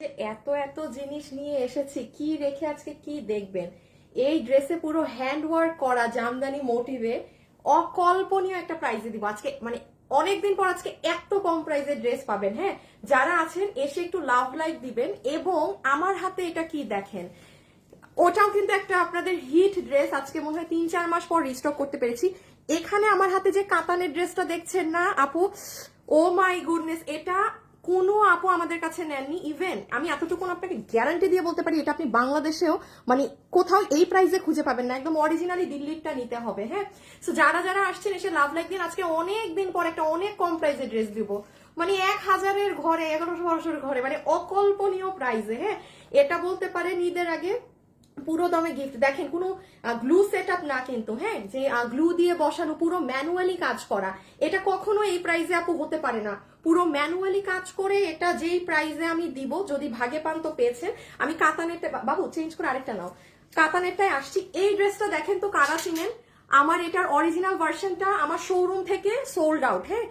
যে এত এত জিনিস নিয়ে এসেছি, কি রেখে আজকে কি দেখবেন। এই ড্রেসে পুরো হ্যান্ড ওয়ার্ক করা জামদানি মোটিভে অকল্পনীয় একটা প্রাইসে দিব আজকে, মানে অনেকদিন পর আজকে এত কম প্রাইসে ড্রেস পাবেন। হ্যাঁ, যারা আছেন এসে একটু লাভ লাইক দিবেন। এবং আমার হাতে এটা কি দেখেন, ওটাও কিন্তু একটা আপনাদের হিট ড্রেস, আজকে মনে হয় 3-4 মাস পর রিস্টক করতে পেরেছি। এখানে আমার হাতে যে কাতানের ড্রেসটা দেখছেন না আপু, ও মাই গুডনেস, এটা কোনো আপু আমাদের কাছে নেননি। ইভেন আমি এতটুকু আপনাকে গ্যারান্টি দিয়ে বলতে পারি, এটা আপনি বাংলাদেশেও মানে কোথাও এই প্রাইসে খুঁজে পাবেন না, একদম অরিজিনালি দিল্লিরটা নিতে হবে। হ্যাঁ, তো যারা যারা আসছেন এসে লাভ লাইক দিন। আজকে অনেক দিন পর একটা অনেক কম প্রাইসে ড্রেস দিব, মানে 1000-এর ঘরে, 1100-1200-এর ঘরে, মানে অকল্পনীয় প্রাইসে। হ্যাঁ, এটা বলতে পারেন ঈদের আগে পুরো দমে গিফট। দেখেন কোনো গ্লু সেট আপ না কিন্তু, হ্যাঁ, যে গ্লু দিয়ে বসানো, পুরো ম্যানুয়ালি কাজ করা। এটা কখনো এই প্রাইসে আপু হতে পারে না। পুরো ম্যানুয়ালি কাজ করে এটা যেই প্রাইসে আমি দিব, যদি ভাগে পান তো পেয়েছেন। আমি কাতানেরটা, বাবু চেঞ্জ করে আরেকটা নাও, কাতানেরটাই আসছি। এই ড্রেসটা দেখেন তো কারা চিনেন। আমার এটার অরিজিনাল ভার্সনটা আমার শোরুম থেকে সোল্ড আউট। হ্যাঁ,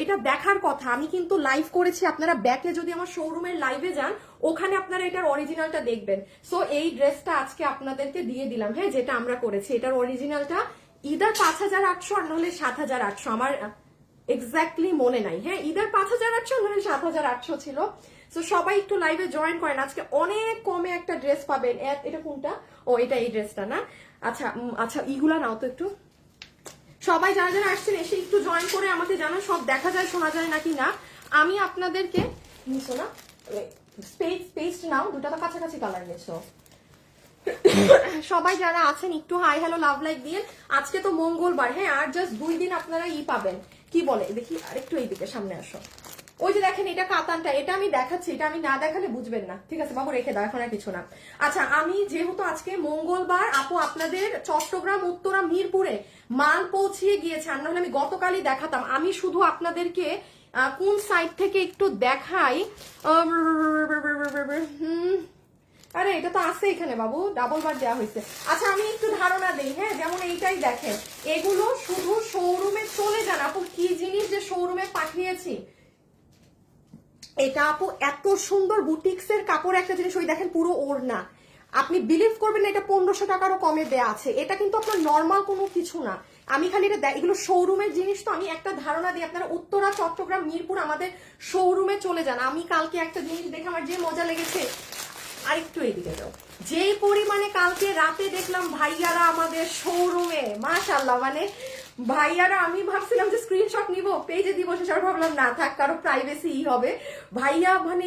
এটা দেখার কথা, আমি কিন্তু লাইভ করেছি। আপনারা ব্যাকে যদি আমার শোরুমের লাইভে যান, ওখানে আপনারা এটার অরিজিনালটা দেখবেন। সো এই ড্রেসটা আজকে আপনাদেরকে দিয়ে দিলাম। হ্যাঁ, যেটা আমরা করেছি, এটার অরিজিনালটা ইদার 5800 আর নাহলে 7800, আমার এক্স্যাক্টলি মনে নাই। হ্যাঁ, ইদার 5800 নাহলে 7800 ছিল। তো সবাই একটু লাইভে জয়েন করেন, আজকে অনেক কমে একটা ড্রেস পাবেন। এটা কোনটা? ও, এটা এই ড্রেসটা না? আচ্ছা আচ্ছা, ইগুলা নাও তো একটু। সবাই যারা যারা আসছেন এসে একটু জয়েন করে আমাকে জানান, সব দেখা যায় শোনা যায় নাকি না। আমি আপনাদেরকে নিছো না, স্পেস নাও, দুটা তো কাছাকাছি কালার নিছো। সবাই যারা আছেন একটু হাই হ্যালো লাভ লাইক দিয়ে। আজকে তো মঙ্গলবার, হ্যাঁ, আর জাস্ট 2 দিন আপনারা পাবেন। কি বলে দেখি, আরেকটু এইদিকে সামনে আসো। ওই যে দেখেন এটা কাতানটা, এটা আমি দেখাচ্ছি, এটা আমি না দেখালে বুঝবেন না। ঠিক আছে বাবু, রেখে দাও, এখন আর কিছু না। আচ্ছা, আমি যেহেতু আজকে মঙ্গলবার আপু, আপনাদের চট্টগ্রাম উত্তরা মিরপুরে মাল পৌঁছিয়ে গিয়েছে, আর নাহলে আমি গতকালই দেখাতাম। আমি শুধু আপনাদেরকে কোন সাইড থেকে একটু দেখাই। আরে এটা তো আছে এখানে বাবু, ডাবল বার দেওয়া হয়েছে। আচ্ছা, আমি একটু ধারণা দেই। হ্যাঁ, যেমন এইটাই দেখেন, এগুলো শুধু শোরুমে চলে যান আপু, কি জিনিস যে শোরুমে পাঠিয়েছি। এটা আপু এত সুন্দর বুটিক্সের কাপড় একটা জিনিস, ওই দেখেন পুরো ওড়না। আপনি বিলিভ করবেন না, এটা 1500 টাকারও কমে দেয়া আছে। এটা কিন্তু আপনার নর্মাল কোনো কিছু না। আমি খালি এটা এগুলো শোরুমের জিনিস, তো আমি একটা ধারণা দিই। আপনারা উত্তরা, চট্টগ্রাম, মিরপুর আমাদের শোরুমে চলে যান। আমি কালকে একটা জিনিস দেখে আমার যে মজা লেগেছে, আরেকটু এইদিকে যাও, যেই পরিমাণে কালকে রাতে দেখলাম ভাইয়ারা আমাদের শোরুমে, মাশাআল্লাহ, মানে ভাইয়ারা, আমি ভাবছিলাম যে স্ক্রিনশট নিব পেজে দিব, সেসব ভাবলাম না থাক, কারো প্রাইভেসি হবে। ভাইয়া মানে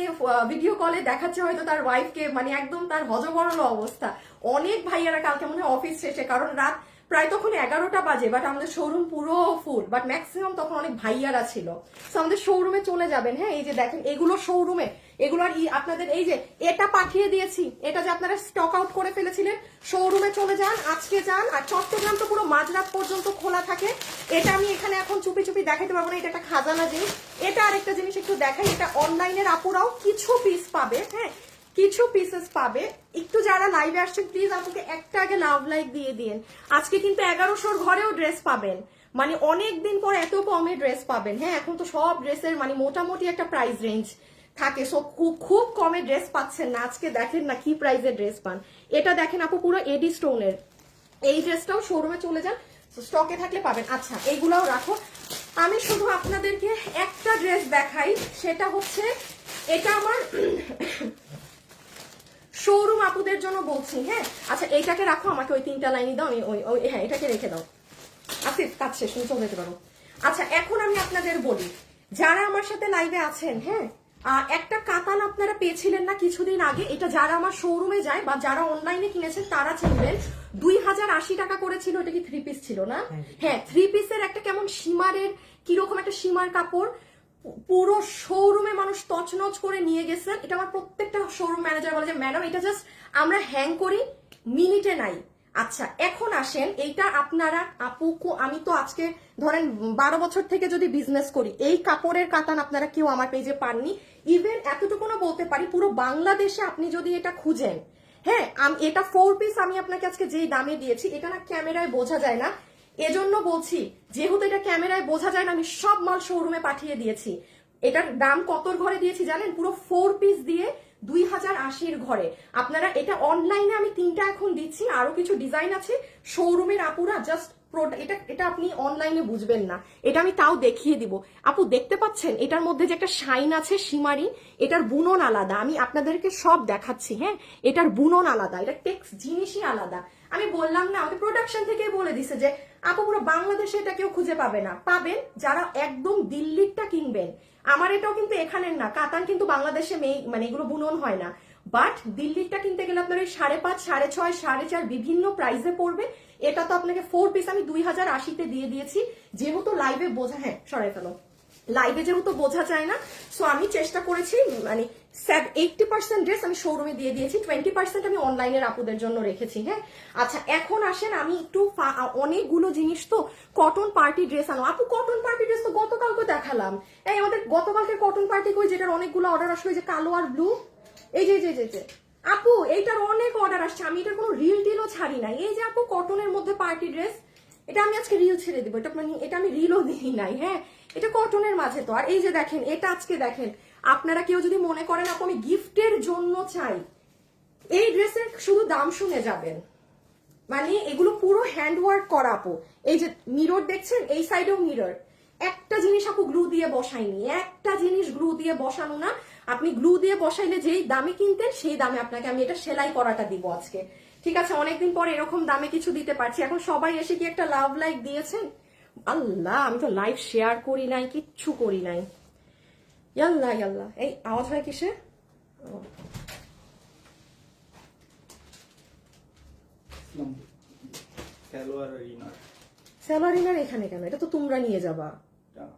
ভিডিও কলে দেখাচ্ছে হয়তো তার ওয়াইফকে, মানে একদম তার হজবরল অবস্থা। অনেক ভাইয়ারা কালকে মনে হয় অফিস শেষে, কারণ রাত প্রায় তখন 11টা বাজে, বাট আমাদের শোরুম পুরো ফুল, বাট ম্যাক্সিমাম তখন অনেক ভাইয়ারা ছিল। তো আমাদের শোরুমে চলে যাবেন। হ্যাঁ, এই যে দেখেন এগুলো শোরুমে, এগুলোর আপনাদের এই যে এটা পাঠিয়ে দিয়েছি, এটা যে আপনারা স্টক আউট করে ফেলেছিলেন, শোরুমে চলে যান, আজকে যান। আর চট্টগ্রাম তো পুরো মাঝরাত পর্যন্ত খোলা থাকে। এটা আমি এখানে এখন চুপি চুপি দেখাইতে পারবো না, এটা একটা খাজানা জিনিস। এটা আরেকটা জিনিস একটু দেখাই, এটা অনলাইনের আপুরাও কিছু পিস পাবে। হ্যাঁ, কিছু পিসেস পাবে। একটু যারা লাইভে আসছেন প্লিজ আমাকে একটা আগে লাভ লাইক দিয়ে দিন। আজকে কিন্তু 1100-র ঘরেও ড্রেস পাবেন, মানে অনেক দিন পর এত কমে ড্রেস পাবেন। হ্যাঁ, এখন তো সব ড্রেসের মানে মোটামুটি একটা প্রাইস রেঞ্জ থাকে, সো খুব খুব কমে ড্রেস পাচ্ছেন না। আজকে দেখেন না কি প্রাইসে ড্রেস পান। এটা দেখেন আপু পুরো এডি স্টোনের, এই ড্রেসটাও শোরুমে চলে যান, স্টকে থাকলে পাবেন। আচ্ছা, এইগুলাও রাখো। আমি শুধু আপনাদেরকে একটা ড্রেস দেখাই, সেটা হচ্ছে এটা আমার শোরুম আপুদের জন্য বলছি। হ্যাঁ, আচ্ছা এইটাকে রাখো, আমাকে ওই 3টা লাইনই দাও, আমি ওই হ্যাঁ এটাকে রেখে দাও। আসিফ কাজ শেষ, তুমি চলে যেতে পারো। আচ্ছা, এখন আমি আপনাদের বলি, যারা আমার সাথে লাইভে আছেন, হ্যাঁ, একটা কাতান আপনারা পেয়েছিলেন না কিছুদিন আগে, এটা যারা আমার শোরুমে যায় বা যারা অনলাইনে কিনেছেন তারা চিনবেন। 2080 টাকা করেছিল। এটা কি 3 পিস ছিল না? হ্যাঁ, 3 পিসের একটা কেমন সীমারের, কিরকম একটা সীমার কাপড়, পুরো শোরুমে মানুষ তছনছ করে নিয়ে গেছেন। এটা আমার প্রত্যেকটা শোরুম ম্যানেজার বলে যে ম্যাডাম এটা জাস্ট আমরা হ্যাং করি, মিনিটে নাই। আচ্ছা, এখন আসেন, এইটা আপনারা আপু, আমি তো আজকে ধরেন 12 বছর থেকে যদি বিজনেস করি, এই কাপড়ের কাতান আপনারা কেউ আমার পেজে পাননি। ইভেন এতটুকুও বলতে পারি, পুরো বাংলাদেশে আপনি যদি এটা খুঁজেন, হ্যাঁ, এটা 4 পিস আমি আপনাকে আজকে যেই দামে দিয়েছি, এটা না ক্যামেরায় বোঝা যায় না, এজন্য বলছি, যেহেতু এটা ক্যামেরায় বোঝা যায় না, আমি সব মাল শোরুমে পাঠিয়ে দিয়েছি। এটার দাম কতর ঘরে দিয়েছি জানেন? পুরো 4 পিস দিয়ে 2080-র ঘরে। আপনারা এটা অনলাইনে আমি 3টা এখন দিচ্ছি, আরো কিছু ডিজাইন আছে শোরুমের আপুরা জাস্ট এটা এটা আপনি অনলাইনে বুঝবেন না, এটা আমি তাও দেখিয়ে দিব। আপু দেখতে পাচ্ছেন এটার মধ্যে যে একটা শাইন আছে শিমারি, এটার বুনন আলাদা, আমি আপনাদেরকে সব দেখাচ্ছি। হ্যাঁ, এটার বুনন আলাদা, এটা টেক্স জিনিসই আলাদা। আমি বললাম না, আমাকে প্রোডাকশন থেকেই বলে দিছে যে আপু পুরো বাংলাদেশে এটা কেউ খুঁজে পাবে না, পাবেন যারা একদম দিল্লিরটা কিনবেন। আমার এটাও কিন্তু এখানের না, কাতান কিন্তু বাংলাদেশে মানে এগুলো বুনন হয় না, বাট দিল্লিরটা কিনতে গেলে আপনার ওই 5.5, 6.5, 4.5 বিভিন্ন প্রাইসে পড়বে। এটা তো আপনাকে 4 পিস আমি 2080-তে দিয়ে দিয়েছি, যেহেতু লাইভে বোঝা, হ্যাঁ সরাই ফেলো, লাইভে যেহেতু বোঝা যায় না, সো আমি চেষ্টা করেছি মানে 80% ড্রেস আমি শোরুমে দিয়ে দিয়েছি, 20% আমি অনলাইনের আপুদের জন্য রেখেছি। হ্যাঁ, আচ্ছা এখন আসেন, আমি একটু অনেকগুলো জিনিস তো কটন পার্টি ড্রেস আনো। আপু কটন পার্টি ড্রেস তো গতকালকে দেখালাম, এই আমাদের গতকালকে কটন পার্টি কই, যেটার অনেকগুলো অর্ডার আসলো, যে কালো আর ব্লু, এই যে যে আপু এইটার অনেক অর্ডার আসছে, আমি এটার কোনো রিল টিলও ছাড়ি নাই। এই যে আপু কটনের মধ্যে পার্টি ড্রেস, এটা আমি আজকে রিল ছেড়ে দিব, এটা মানে এটা আমি রিলও দিই নাই। হ্যাঁ, এটা কটনের মাঝে তো। আর এই যে দেখেন, এটা আজকে দেখেন, আপনারা কেউ যদি মনে করেন আপু আমি গিফটের জন্য চাই, এই ড্রেসের শুধু দাম শুনে যাবেন, মানে এগুলো পুরো হ্যান্ড ওয়ার্ক করা আপু। এই যে মিরর দেখছেন, এই সাইডেও মিরর, একটা জিনিস আপু গ্লু দিয়ে বসাইনি, একটা জিনিস গ্লু দিয়ে বসানো না। আপনি গ্লু দিয়ে বসাইলে যেই দামে কিনতেন সেই দামে আপনাকে আমি এটা সেলাই করাটা দিব আজকে। ঠিক আছে, অনেকদিন পর এরকম দামে কিছু দিতে পারছি। এখন সবাই এসে কি একটা লাভ লাইক দিয়েছেন, আল্লাহ আমি তো লাইভ শেয়ার করি নাই, কিচ্ছু করি নাই। ইয়াল্লাহ ইয়াল্লাহ, এই আওয়াজ হয় কিসে? স্যালারিনার এখানে কেন? এটা তো তোমরা নিয়ে যাবা।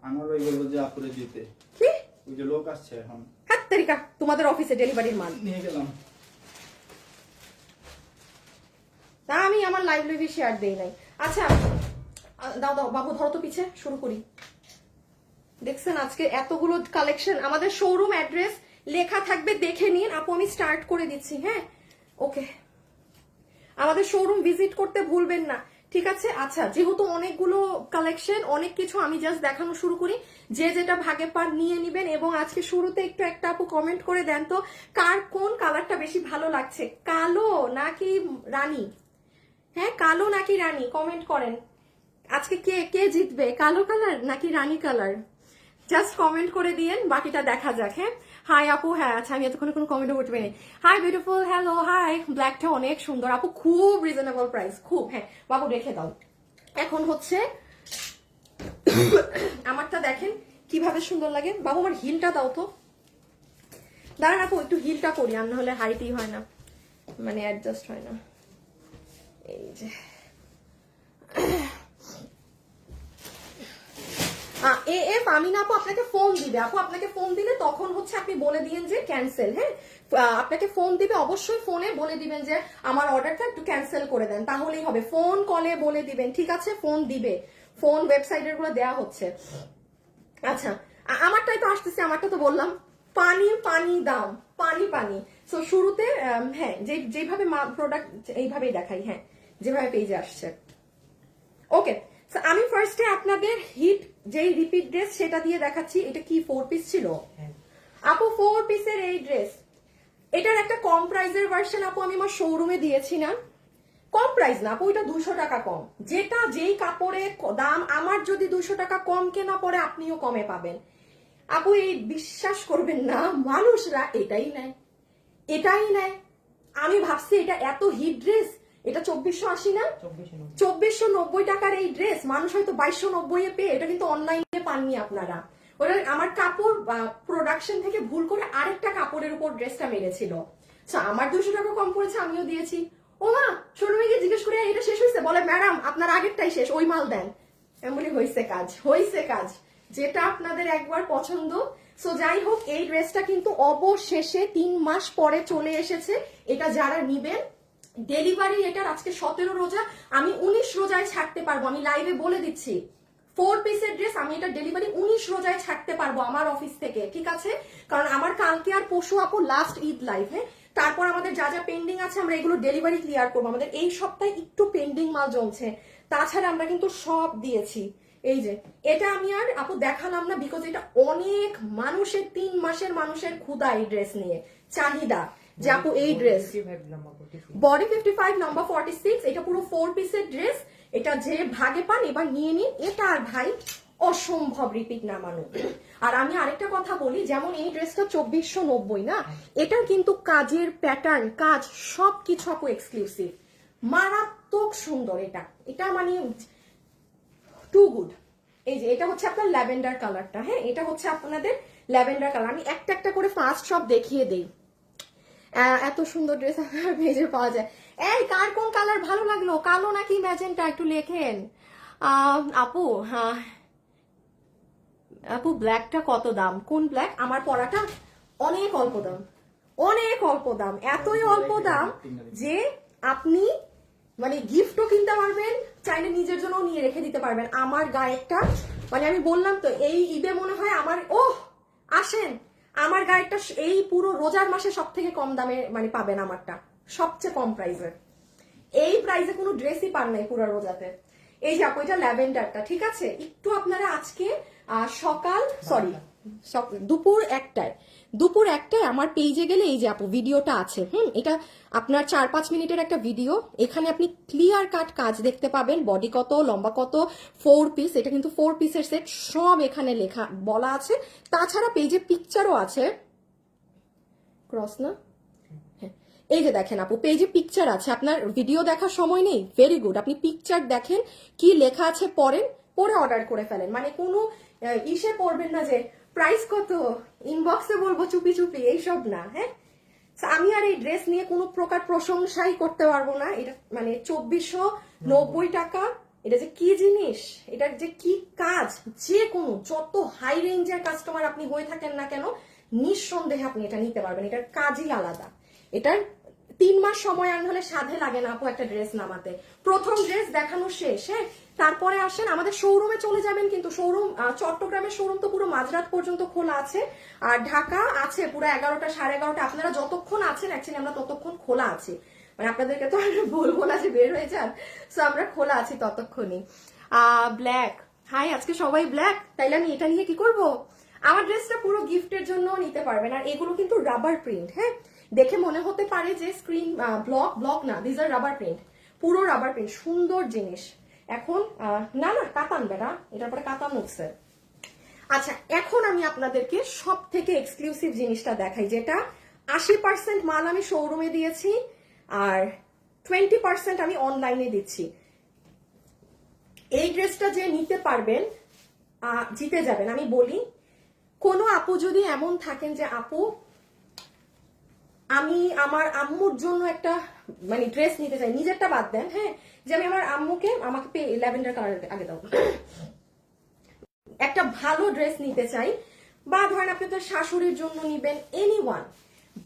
আমার ভাই বলবো যে আপুরে দিতে। কি? ওই যে লোক আসছে এখন। হাত তারিকা, তোমাদের অফিসে ডেলিভারির মাল নিয়ে গেলাম। তা আমি আমার লাইভলি শেয়ার দেই নাই। আচ্ছা দাও দাও বাবু, ধরো তো পিছে, শুরু করি। দেখছেন আজকে এতগুলো কালেকশন, আমাদের শোরুম অ্যাড্রেস লেখা থাকবে, দেখে নিন আপু, আমি স্টার্ট করে দিচ্ছি। হ্যাঁ ওকে, আমাদের শোরুম ভিজিট করতে ভুলবেন না, ঠিক আছে? আচ্ছা যেহেতু অনেকগুলো কালেকশন, অনেক কিছু, আমি জাস্ট দেখানো শুরু করি, যে যেটা ভাগে পার নিয়ে নিবেন। এবং আজকে শুরুতে একটু একটা আপু কমেন্ট করে দেন তো, কার কোন কালারটা বেশি ভালো লাগছে, কালো নাকি রানী? হ্যাঁ, কালো নাকি রানী, কমেন্ট করেন। আজকে কে কে জিতবে, কালো কালার নাকি রানী কালার? জাস্ট কমেন্ট করে দিয়েন, বাকিটা দেখা যাক। হ্যাঁ, হাই আপু, হ্যাঁ আচ্ছা আমি এতক্ষণ কোনো কমেন্টও করতে পারিনি। হাই বিউটিফুল, হ্যালো হাই, ব্ল্যাকটা অনেক সুন্দর আপু, খুব রিজনেবল প্রাইস, খুব। হ্যাঁ বাবু রেখে দাও। এখন হচ্ছে আমারটা দেখেন কিভাবে সুন্দর লাগে। বাবু আমার হিলটা দাও তো, দাঁড়ান আপু একটু হিলটা করি, আর না হলে হাইটই হয় না, মানে অ্যাডজাস্ট হয় না। এই যে এফ আমিনা আপু আপনাকে ফোন দিবে, আপু আপনাকে ফোন দিলে তখন হচ্ছে আপনি বলে দিবেন যে ক্যান্সেল। হ্যাঁ, আপনাকে ফোন দিবে, অবশ্যই ফোনে বলে দিবেন যে আমার অর্ডারটা একটু ক্যান্সেল করে দেন, তাহলেই হবে। ফোন কলে বলে দিবেন, ঠিক আছে? ফোন দিবে, ফোন ওয়েবসাইটের গুলো দেওয়া হচ্ছে। আচ্ছা আমারটাই তো আসতেছে, আমারটা তো বললাম পানি পানি দাম, পানি পানি। সো শুরুতে হ্যাঁ যেভাবে প্রোডাক্ট এইভাবেই দেখাই, হ্যাঁ যেভাবে পেজে আসছে। ওকে, আমি ফার্স্টে আপনাদের হিট যেই রিপিট ড্রেস সেটা দিয়ে দেখাচ্ছি। এটা কি 4 পিস ছিল আপু? 4 পিসের এই ড্রেস, এটার একটা কম প্রাইসের ভার্সন আপু আমি আমার শোরুমে দিয়েছি না, কম প্রাইস না আপু, এটা 200 টাকা কম। যেটা যেই কাপড়ের দাম আমার যদি 200 টাকা কম কেনা পড়ে, আপনিও কমে পাবেন আপু। এই বিশ্বাস করবেন না, মানুষরা এটাই নেয়, এটাই নেয়। আমি ভাবছি এটা এত হিট ড্রেস, এটা 2480 না 2490 টাকার এই ড্রেস মানুষ হয়তো 2290 পেয়ে, এটা কিন্তু অনলাইনে পাননি আপনারা। ওটা আমার কাপড় প্রোডাকশন থেকে ভুল করে আরেকটা কাপড়ের উপর ড্রেসটা মেরেছিল, আমার 200 টাকা কম পড়েছে, আমিও দিয়েছি। ও মা, শোরুমে গিয়ে জিজ্ঞেস করে এটা শেষ হয়েছে, বলে ম্যাডাম আপনার আগেরটাই শেষ, ওই মাল দেন। এমনই হয়েছে কাজ, হয়েছে কাজ, যেটা আপনাদের একবার পছন্দ। সো যাই হোক, এই ড্রেসটা কিন্তু অবশেষে 3 মাস পরে চলে এসেছে। এটা যারা নিবেন, ডেলিভারি এটার আজকে 17 রোজা, আমি 19 রোজায় ছাড়তে পারবো, আমি লাইভে বলে দিচ্ছি। 4 পিসের ড্রেস আমি এটা ডেলিভারি 19 রোজায় ছাড়তে পারবো আমার অফিস থেকে, ঠিক আছে? কারণ আমার কালকে আর পরশু আপু লাস্ট ঈদ লাইভ। হ্যাঁ, তারপর আমাদের যা যা পেন্ডিং আছে আমরা এগুলো ডেলিভারি ক্লিয়ার করবো। আমাদের এই সপ্তাহে একটু পেন্ডিং মাল জমছে, তাছাড়া আমরা কিন্তু সব দিয়েছি। এই যে এটা আমি আর আপু দেখালাম না, বিকজ এটা অনেক মানুষের 3 মাসের মানুষের ক্ষুধা এই ড্রেস নিয়ে, চাহিদা। যে আপু এই ড্রেস বডি 55 নাম্বার 46, এটা পুরো 4 পিসের ড্রেস। এটা যে ভাগে পান এবার নিয়ে নিন, এটা আর ভাই অসম্ভব রিপিট নামানো। আর আমি আরেকটা কথা বলি, যেমন এই ড্রেসটা 2490 না, এটার কিন্তু কাজের প্যাটার্ন কাজ সবকিছু আপু এক্সক্লুসিভ, মারাত্মক সুন্দর। এটা মানে টু গুড। এই যে এটা হচ্ছে আপনার ল্যাভেন্ডার কালারটা, হ্যাঁ এটা হচ্ছে আপনাদের ল্যাভেন্ডার কালার। আমি একটা একটা করে ফার্স্ট সব দেখিয়ে দেই। এত সুন্দর ড্রেস আপনার পেজে পাওয়া যায়। এই কার কোন কালার ভালো লাগলো, কালো নাকি ম্যাজেন্টা, একটু লেখেন। আপু আপু ব্ল্যাকটা কত দাম, কোন ব্ল্যাক? আমার পরাটা অনেক অল্প দাম, অনেক অল্প দাম, এতই অল্প দাম যে আপনি মানে গিফটও কিনতে পারবেন, চাইলে নিজের জন্য নিয়ে রেখে দিতে পারবেন। আমার গায়েরটা মানে আমি বললাম তো এই ঈদে মনে হয় আমার আসেন আমার গায়েরটা এই পুরো রোজার মাসে সব থেকে কম দামে মানে পাবেন, আমারটা সবচেয়ে কম প্রাইসে। এই প্রাইসে কোনো ড্রেসই পান নাই পুরো রোজাতে। এই যে আপু এটা ল্যাভেন্ডারটা, ঠিক আছে? একটু আপনারা আজকে দুপুর একটায় আমার পেজে গেলে এই যে আপু ভিডিওটা আছে, এটা আপনার 4-5 মিনিটের একটা ভিডিও। এখানে আপনি ক্লিয়ার কাট কাজ দেখতে পাবেন, বডি কত, লম্বা কত, 4 পিস, এটা কিন্তু 4 পিসের সেট, সব এখানে লেখা বলা আছে। তাছাড়া পেজে পিকচারও আছে, ক্রস না, এই যে দেখেন আপু পেজে পিকচার আছে, আপনার ভিডিও দেখার সময় নেই, ভেরি গুড, আপনি পিকচার দেখেন কি লেখা আছে, পরে অর্ডার করে ফেলেন। মানে কোনো ইসে পড়বেন না যে প্রাইস কত, ইনবক্সে বলবো চুপি চুপি, এইসব না। হ্যাঁ আমি আর এই ড্রেস নিয়ে কোনো প্রকার প্রশংসাই করতে পারবো না। এটা মানে 2490 টাকা, এটা যে কি জিনিস, এটার যে কি কাজ, যে কোনো যত হাই রেঞ্জের কাস্টমার আপনি হয়ে থাকেন না কেন নিঃসন্দেহে আপনি এটা নিতে পারবেন। এটার কাজই আলাদা। এটার 3 মাস সময় আন হলে সাধে লাগে না আপু একটা ড্রেস নামাতে। প্রথম ড্রেস দেখানো শেষ, হ্যাঁ তারপরে আসেন আমাদের শোরুমে চলে যাবেন, কিন্তু শোরুম চট্টগ্রামের শোরুম তো পুরো মাঝরাত পর্যন্ত খোলা আছে, আর ঢাকা আছে পুরো 11টা 11:30। আপনারা যতক্ষণ আছেন অ্যাকচুয়ালি আমরা ততক্ষণ খোলা আছি, মানে আপনাদেরকে তো আমরা বলবো না যে বের হয়ে যান, সো আমরা খোলা আছি ততক্ষণই। ব্ল্যাক, হাই আজকে সবাই ব্ল্যাক, তাইলে আমি এটা নিয়ে কি করব? আমার ড্রেসটা পুরো গিফটের জন্য নিতে পারবেন। আর এগুলো কিন্তু রাবার প্রিন্ট, হ্যাঁ দেখে মনে হতে পারে যে স্ক্রিন ব্লক না, দিস আর রাবার প্রিন্ট, পুরো রাবার প্রিন্ট, সুন্দর জিনিস। এখন না কাতান বেড়া, এটার পরে কাতান উঠছে। আচ্ছা এখন আমি আপনাদেরকে সব থেকে এক্সক্লুসিভ জিনিসটা দেখাই, যেটা 80% মাল আমি শোরুমে দিয়েছি আর 20% আমি অনলাইনে দিচ্ছি। এই ড্রেসটা যে নিতে পারবেন জিতে যাবেন। আমি বলি, কোনো আপু যদি এমন থাকেন যে আপু আমি আমার আম্মুর জন্য একটা মানে ড্রেস নিতে চাই, নিজেরটা বাদ দেন, হ্যাঁ যে আমি আমার আম্মুকে, আমাকে ল্যাভেন্ডার কালার আগে দাও, একটা ভালো ড্রেস নিতে চাই, বা ধরেন আপনি তো শাশুড়ির জন্য নিবেন, এনিওয়ান,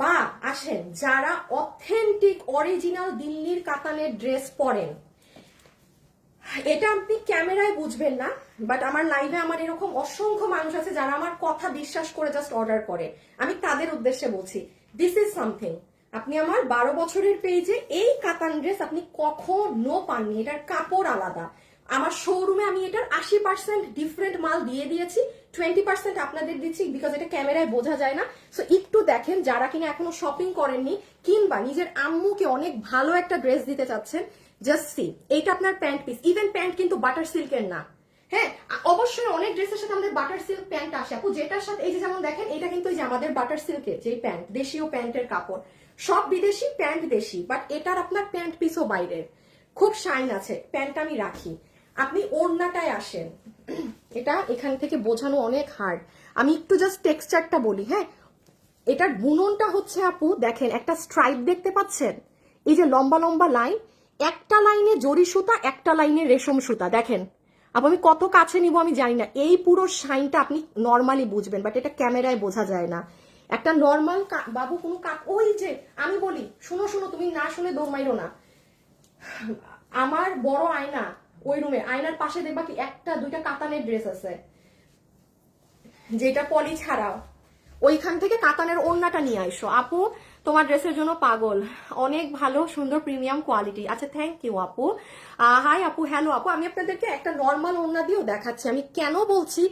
বা আসেন যারা অথেন্টিক অরিজিনাল দিল্লির কাতানের ড্রেস পরেন, এটা আপনি ক্যামেরায় বুঝবেন না, বাট আমার লাইভে আমার এরকম অসংখ্য মানুষ আছে যারা আমার কথা বিশ্বাস করে জাস্ট অর্ডার করে, আমি তাদের উদ্দেশ্যে বলছি দিস ইজ সামথিং। আপনি আমার 12 বছরের পেজে এই কাতান ড্রেস আপনি কখনো পাননি, এটার কাপড় আলাদা। আমার শোরুমে আমি এটার 80% ডিফারেন্ট মাল দিয়ে দিয়েছি, 20% আপনাদের দিচ্ছি, বিকজ এটা ক্যামেরায় বোঝা যায় না। সো একটু দেখেন, যারা কিনা এখনো শপিং করেননি কিংবা নিজের আম্মুকে অনেক ভালো একটা ড্রেস দিতে চাচ্ছেন, জাস্ট সি, এইটা আপনার প্যান্ট পিস, ইভেন প্যান্ট কিন্তু বাটার সিল্কের না, হ্যাঁ অবশ্যই অনেক ড্রেসের সাথে আমাদের বাটার সিল্ক প্যান্ট আসে আপু, যেটার সাথে এই যে যেমন দেখেন এটা কিন্তু এই যে আমাদের বাটার সিল্কের যে প্যান্ট, দেশীয় প্যান্টের কাপড়, সব বিদেশি প্যান্ট দেশি, বাট এটার আপনার প্যান্ট পিসও বাইরের, খুব শাইন আছে, প্যান্টটা আমি রাখি। আপনি ওড়নাটায় আসেন, এটা এখান থেকে বোঝানো অনেক হার্ড, আমি একটু জাস্ট টেক্সচারটা বলি, হ্যাঁ এটার বুননটা হচ্ছে আপু দেখেন, একটা স্ট্রাইপ দেখতে পাচ্ছেন, এই যে লম্বা লম্বা লাইন, একটা লাইনে জরি সুতা, একটা লাইনে রেশম সুতা, দেখেন আপু আমি কত কাছে নিব আমি জানি না, এই পুরো শাইনটা আপনি নর্মালি বুঝবেন, বাট এটা ক্যামেরায় বোঝা যায় না। একটা নর্মাল বাবু কোনো ওই যে আমি বলি, শুনো তুমি না শুনে দৌড় মাইরো না, আমার বড় আয়না, ওই রুমে আয়নার পাশে দেখবা কি 1-2টা কাতানের ড্রেস আছে, যেটা পলি ছাড়াও, ওইখান থেকে কাতানের ওড়নাটা নিয়ে আইসো আপু, তোমার ড্রেসের জন্য পাগল, অনেক ভালো সুন্দর প্রিমিয়াম কোয়ালিটি। আচ্ছা থ্যাংক ইউ আপু। হাই আপু, হ্যালো আপু, আমি আপনাদেরকে একটা নর্মাল ওড়না দিয়েও দেখাচ্ছি। আমি কেন বলছি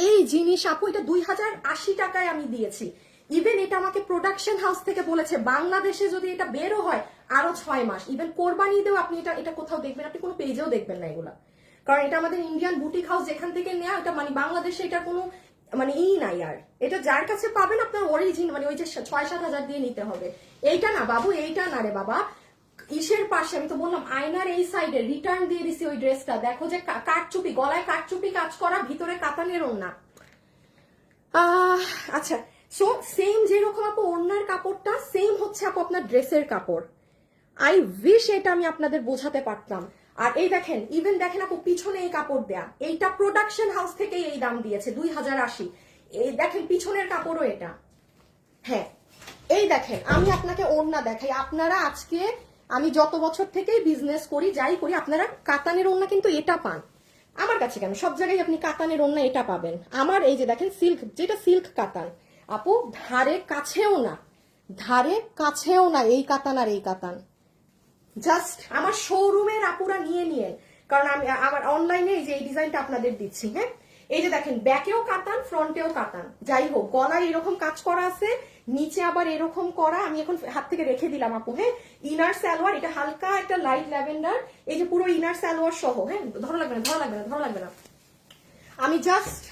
এই জিনিস আপু, এটা 2080 টাকায় আমি দিয়েছি, ইভেন এটা আমাকে প্রোডাকশন হাউস থেকে বলেছে বাংলাদেশে যদি এটা বেরো হয় আরো 6 মাস। ইভেন কোরবানি দিয়েও আপনি এটা কোথাও দেখবেন, আপনি কোনো পেজেও দেখবেন না এগুলা, কারণ এটা আমাদের ইন্ডিয়ান বুটিক হাউস যেখান থেকে নেওয়া, এটা মানে বাংলাদেশে এটা কোনো মানে নাই আর। এটা যার কাছে পাবেন আপনার অরিজিন মানে ওই যে 6-7 হাজার দিয়ে নিতে হবে। এইটা না বাবু, এইটা না রে বাবা, ইসের পাশে আমি তো বললাম আয়নার এই সাইডে রিটার্ন দিয়ে দিছি ওই ড্রেসটা, দেখো যে কাটচুপি, গলায় কাটচুপি কাজ করা, ভিতরে কাতানের ওড়না। আচ্ছা, সো সেম যেরকম আপু ওড়নার কাপড়টা সেম হচ্ছে আপু আপনার ড্রেসের কাপড়। আই উইশ এটা আমি আপনাদের বোঝাতে পারতাম। আর এই দেখেন, ইভেন দেখেন আপু পিছনে এই কাপড় দেয়া, এইটা প্রোডাকশন হাউস থেকে এই দাম দিয়েছে 2080। এই দেখেন পিছনের কাপড়ও এটা। হ্যাঁ এই দেখেন, আমি আপনাকে ওড়না দেখাই। আপনারা আজকে, আমি যত বছর থেকেই বিজনেস করি যাই করি, আপনারা কাতানের ওড়না কিন্তু এটা পান আমার কাছে, কেন সব জায়গায় আপনি কাতানের ওড়না এটা পাবেন। আমার এই যে দেখেন সিল্ক, যেটা সিল্ক কাতান আপু, ধারে কাছেও না, ধারে কাছেও না এই কাতান আর এই কাতান। জাস্ট আমার শোরুমের আপুরা নিয়ে নিয়েন, কারণ আমি আমার অনলাইনে এই যে এই ডিজাইনটা আপনাদের দিচ্ছি। হ্যাঁ এই যে দেখেন ব্যাকেও কাতান, ফ্রন্টেও কাতান, যাই হোক গলায় এরকম কাজ করা আছে, নিচে আবার এরকম করা। আমি এখন হাত থেকে রেখে দিলাম আপু। হ্যাঁ ইনার সালোয়ার, এটা হালকা একটা লাইট ল্যাভেন্ডার, এই যে পুরো ইনার সালোয়ার সহ। হ্যাঁ ধরো লাগবে না, ধরো লাগবে না, ধরো লাগবে না। আমি জাস্ট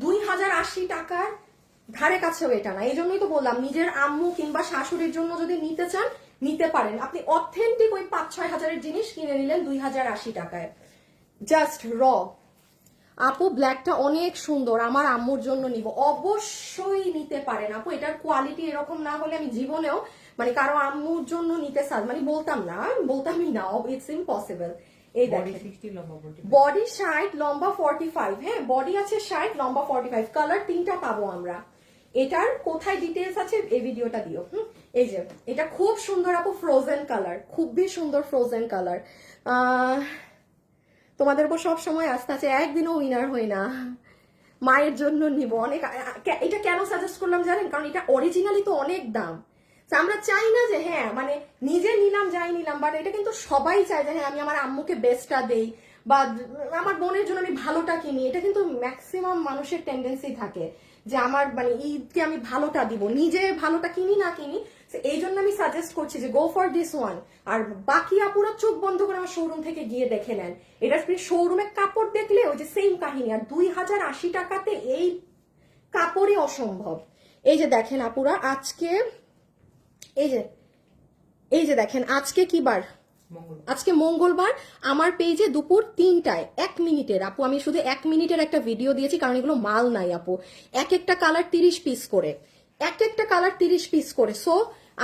2080 টাকার ধারে কাছেও এটা না। এই জন্যই তো বললাম নিজের আম্মু কিংবা শাশুড়ির জন্য যদি নিতে চান নিতে পারেন। আপনি অথেন্টিক ওই 5-6 হাজারের জিনিস কিনে নিলেন 2080 টাকায়, জাস্ট র। আপু ব্ল্যাকটা অনেক সুন্দর, আমার আম্মুর জন্য নিব, অবশ্যই নিতে পারেন আপু। এটার কোয়ালিটি এরকম না হলে আমি জীবনেও মানে কারো আম্মুর জন্য নিতে মানে বলতাম না, বলতামই না, ইটস ইম্পসিবল। এই দেখেন বডি 60, লম্বা 45। হ্যাঁ বডি আছে 60, লম্বা 45, কালার 3টা পাবো আমরা। এটার কোথায় ডিটেলস আছে এই ভিডিওটা দিও। এই যে এটা খুব সুন্দর আপু, ফ্রোজেন কালার, খুবই সুন্দর ফ্রোজেন কালার। তোমাদের উপর সব সময় আস্থা আছে, একদিনও উইনার হই না। মায়ের জন্য নিব অনেক। এটা কেন সাজেস্ট করলাম জানেন, কারণ এটা অরিজিনালি তো অনেক দাম। আমরা চাই না যে হ্যাঁ মানে নিজে নিলাম যাই নিলাম, বাট এটা কিন্তু সবাই চায় যে হ্যাঁ আমি আমার আম্মুকে বেস্টটা দেই বা আমার বোনের জন্য আমি ভালোটা কিনি। এটা কিন্তু ম্যাক্সিমাম মানুষের টেন্ডেন্সি থাকে যে আমার মানে ঈদকে আমি ভালোটা দিব, নিজে ভালোটা কিনি না কিনি। এই জন্য আমি সাজেস্ট করছি যে গো ফর দিস ওয়ান। আর বাকি আপুরা চোখ বন্ধ করে আমার শোরুম থেকে গিয়ে দেখে নেন। এটা শোরুমে কাপড় দেখলে ওই যে সেম কাহিনী। আর 2080 টাকাতে এই কাপড়ই অসম্ভব। এই যে দেখেন আপুরা আজকে, এই যে দেখেন আজকে কি বার, আজকে মঙ্গলবার। আমার পেজে দুপুর 3টায় 1 মিনিটের আপু, আমি শুধু 1 মিনিটের একটা ভিডিও দিয়েছি, কারণ এগুলো মাল নাই আপু। এক একটা কালার 30 পিস করে, এক একটা কালার 30 পিস করে। সো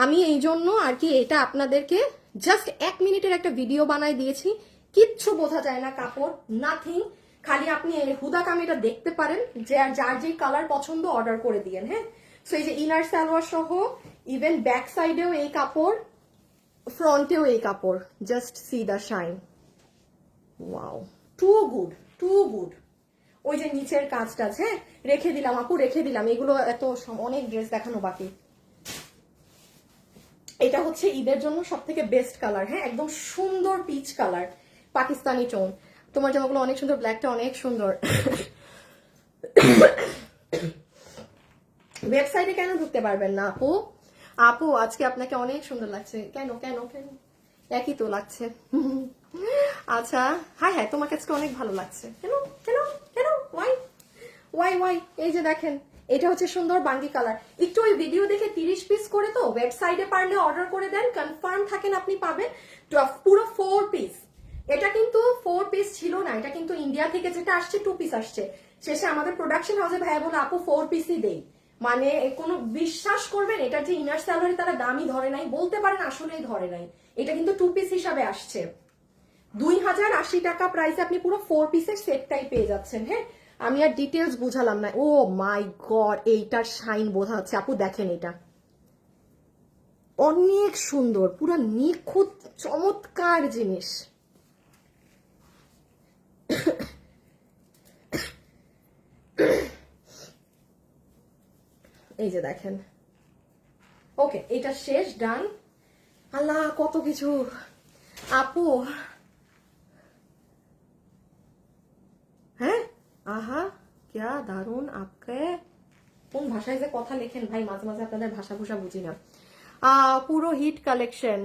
আমি এই জন্য আর কি এটা আপনাদেরকে জাস্ট 1 মিনিটের একটা ভিডিও বানাই দিয়েছি। কিচ্ছু বোঝা যায় না কাপড়, নাথিং। খালি আপনি হুদা কামিটা দেখতে পারেন, যে যার যে কালার পছন্দ অর্ডার করে দিয়েন। হ্যাঁ সো এই যে ইনার সালোয়ার সহ, ইভেন ব্যাক সাইডেও এই কাপড়, ফ্রন্টেও এই কাপড়, just see the shine, wow, too good, too good. ওই যে নিচের কাজটা হ্যাঁ রেখে দিলাম আপু, রেখে দিলাম। এগুলো এত অনেক ড্রেস দেখানো বাকি। এটা হচ্ছে ঈদের জন্য সব থেকে বেস্ট কালার। হ্যাঁ একদম সুন্দর পিচ কালার, পাকিস্তানি টোন। তোমার জামাগুলো অনেক সুন্দর, ব্ল্যাকটা অনেক সুন্দর। ওয়েবসাইটে কেন ঢুকতে পারবেন না আপু? আপু আজকে আপনাকে অনেক সুন্দর লাগছে। কেন কেন কেন? একই তো লাগছে। আচ্ছা হ্যাঁ হ্যাঁ তোমাকে আজকে অনেক ভালো লাগছে। কেন কেন কেন? Why why why? এই যে দেখেন এটা হচ্ছে সুন্দর বাঙ্গি কালার। একটু ওই ভিডিও দেখে 30 পিস করে, তো ওয়েবসাইটে পারলে অর্ডার করে দেন, কনফার্ম থাকেন আপনি পাবেন পুরো 4 পিস। এটা কিন্তু 4 পিস ছিল না, এটা কিন্তু ইন্ডিয়া থেকে যেটা আসছে 2 পিস আসছে। শেষে আমাদের প্রোডাকশন হাউসে ভাইয়া বলে আপু 4 পিসই দেই। মানে কোনো বিশ্বাস করবেন এটার যে ইনার স্যালোয়ারি তারা দামই ধরে নাই, বলতে পারেন আসলেই ধরে নাই। এটা কিন্তু 2 পিস হিসাবে আসছে। 2080 টাকা প্রাইসে আপনি পুরো 4 পিসের সেটটাই পেয়ে যাচ্ছেন। হ্যাঁ আমি আর ডিটেলস বুঝালাম না। ও মাই গড, এইটার শাইন বোঝা যাচ্ছে আপু, দেখেন এটা অনেক সুন্দর, পুরো নিখুঁত চমৎকার জিনিস। এই যে দেখেন, ওকে এটা শেষ, ডান। আল্লাহ কত কিছু আপু। হ্যাঁ আহা क्या दारुण आपके কোন ভাষায় যে কথা লেখেন ভাই, মাঝে মাঝে আপনাদের ভাষা ভূষা বুঝি না। পুরো হিট কালেকশন।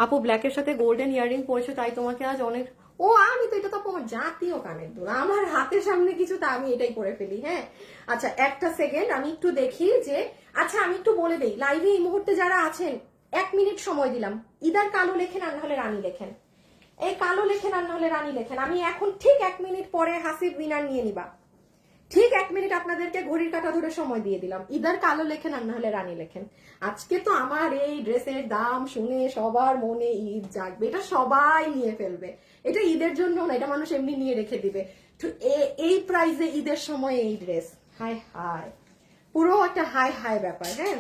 আপু ব্ল্যাকের সাথে গোল্ডেন ইয়াররিং পরেছো তাই তোমাকে আজ অনেক, ও আমি তো এটা তো আমার জাতীয় কানের দুল, আমার হাতের সামনে কিছু তা আমি এটাই করে ফেলি। হ্যাঁ আচ্ছা একটা সেকেন্ড আমি একটু দেখি যে, আচ্ছা আমি একটু বলে দেই লাইভে এই মুহূর্তে যারা আছেন 1 মিনিট সময় দিলাম, ইদার কালো লেখেন আর নাহলে রানী লেখেন, এই কালো লেখেন আর নাহলে রানী লেখেন। আমি এখন ঠিক 1 মিনিট পরে হাসিব উইনার নিয়ে নিবা, ঠিক 1 মিনিট আপনাদেরকে ঘড়ির কাঁটা ধরে সময় দিয়ে দিলাম, ইদার কালো লেখেন আর নাহলে রানী লেখেন। আজকে তো আমার এই ড্রেসের দাম শুনে সবার মনে ঈদ জাগবে, এটা সবাই নিয়ে ফেলবে, এটা ঈদের জন্য না, এটা মানুষ এমনি নিয়ে রেখে দিবে। তো এই প্রাইসে ঈদের সময় এই ড্রেস, হাই হাই, পুরো একটা হাই হাই ব্যাপার। হ্যাঁ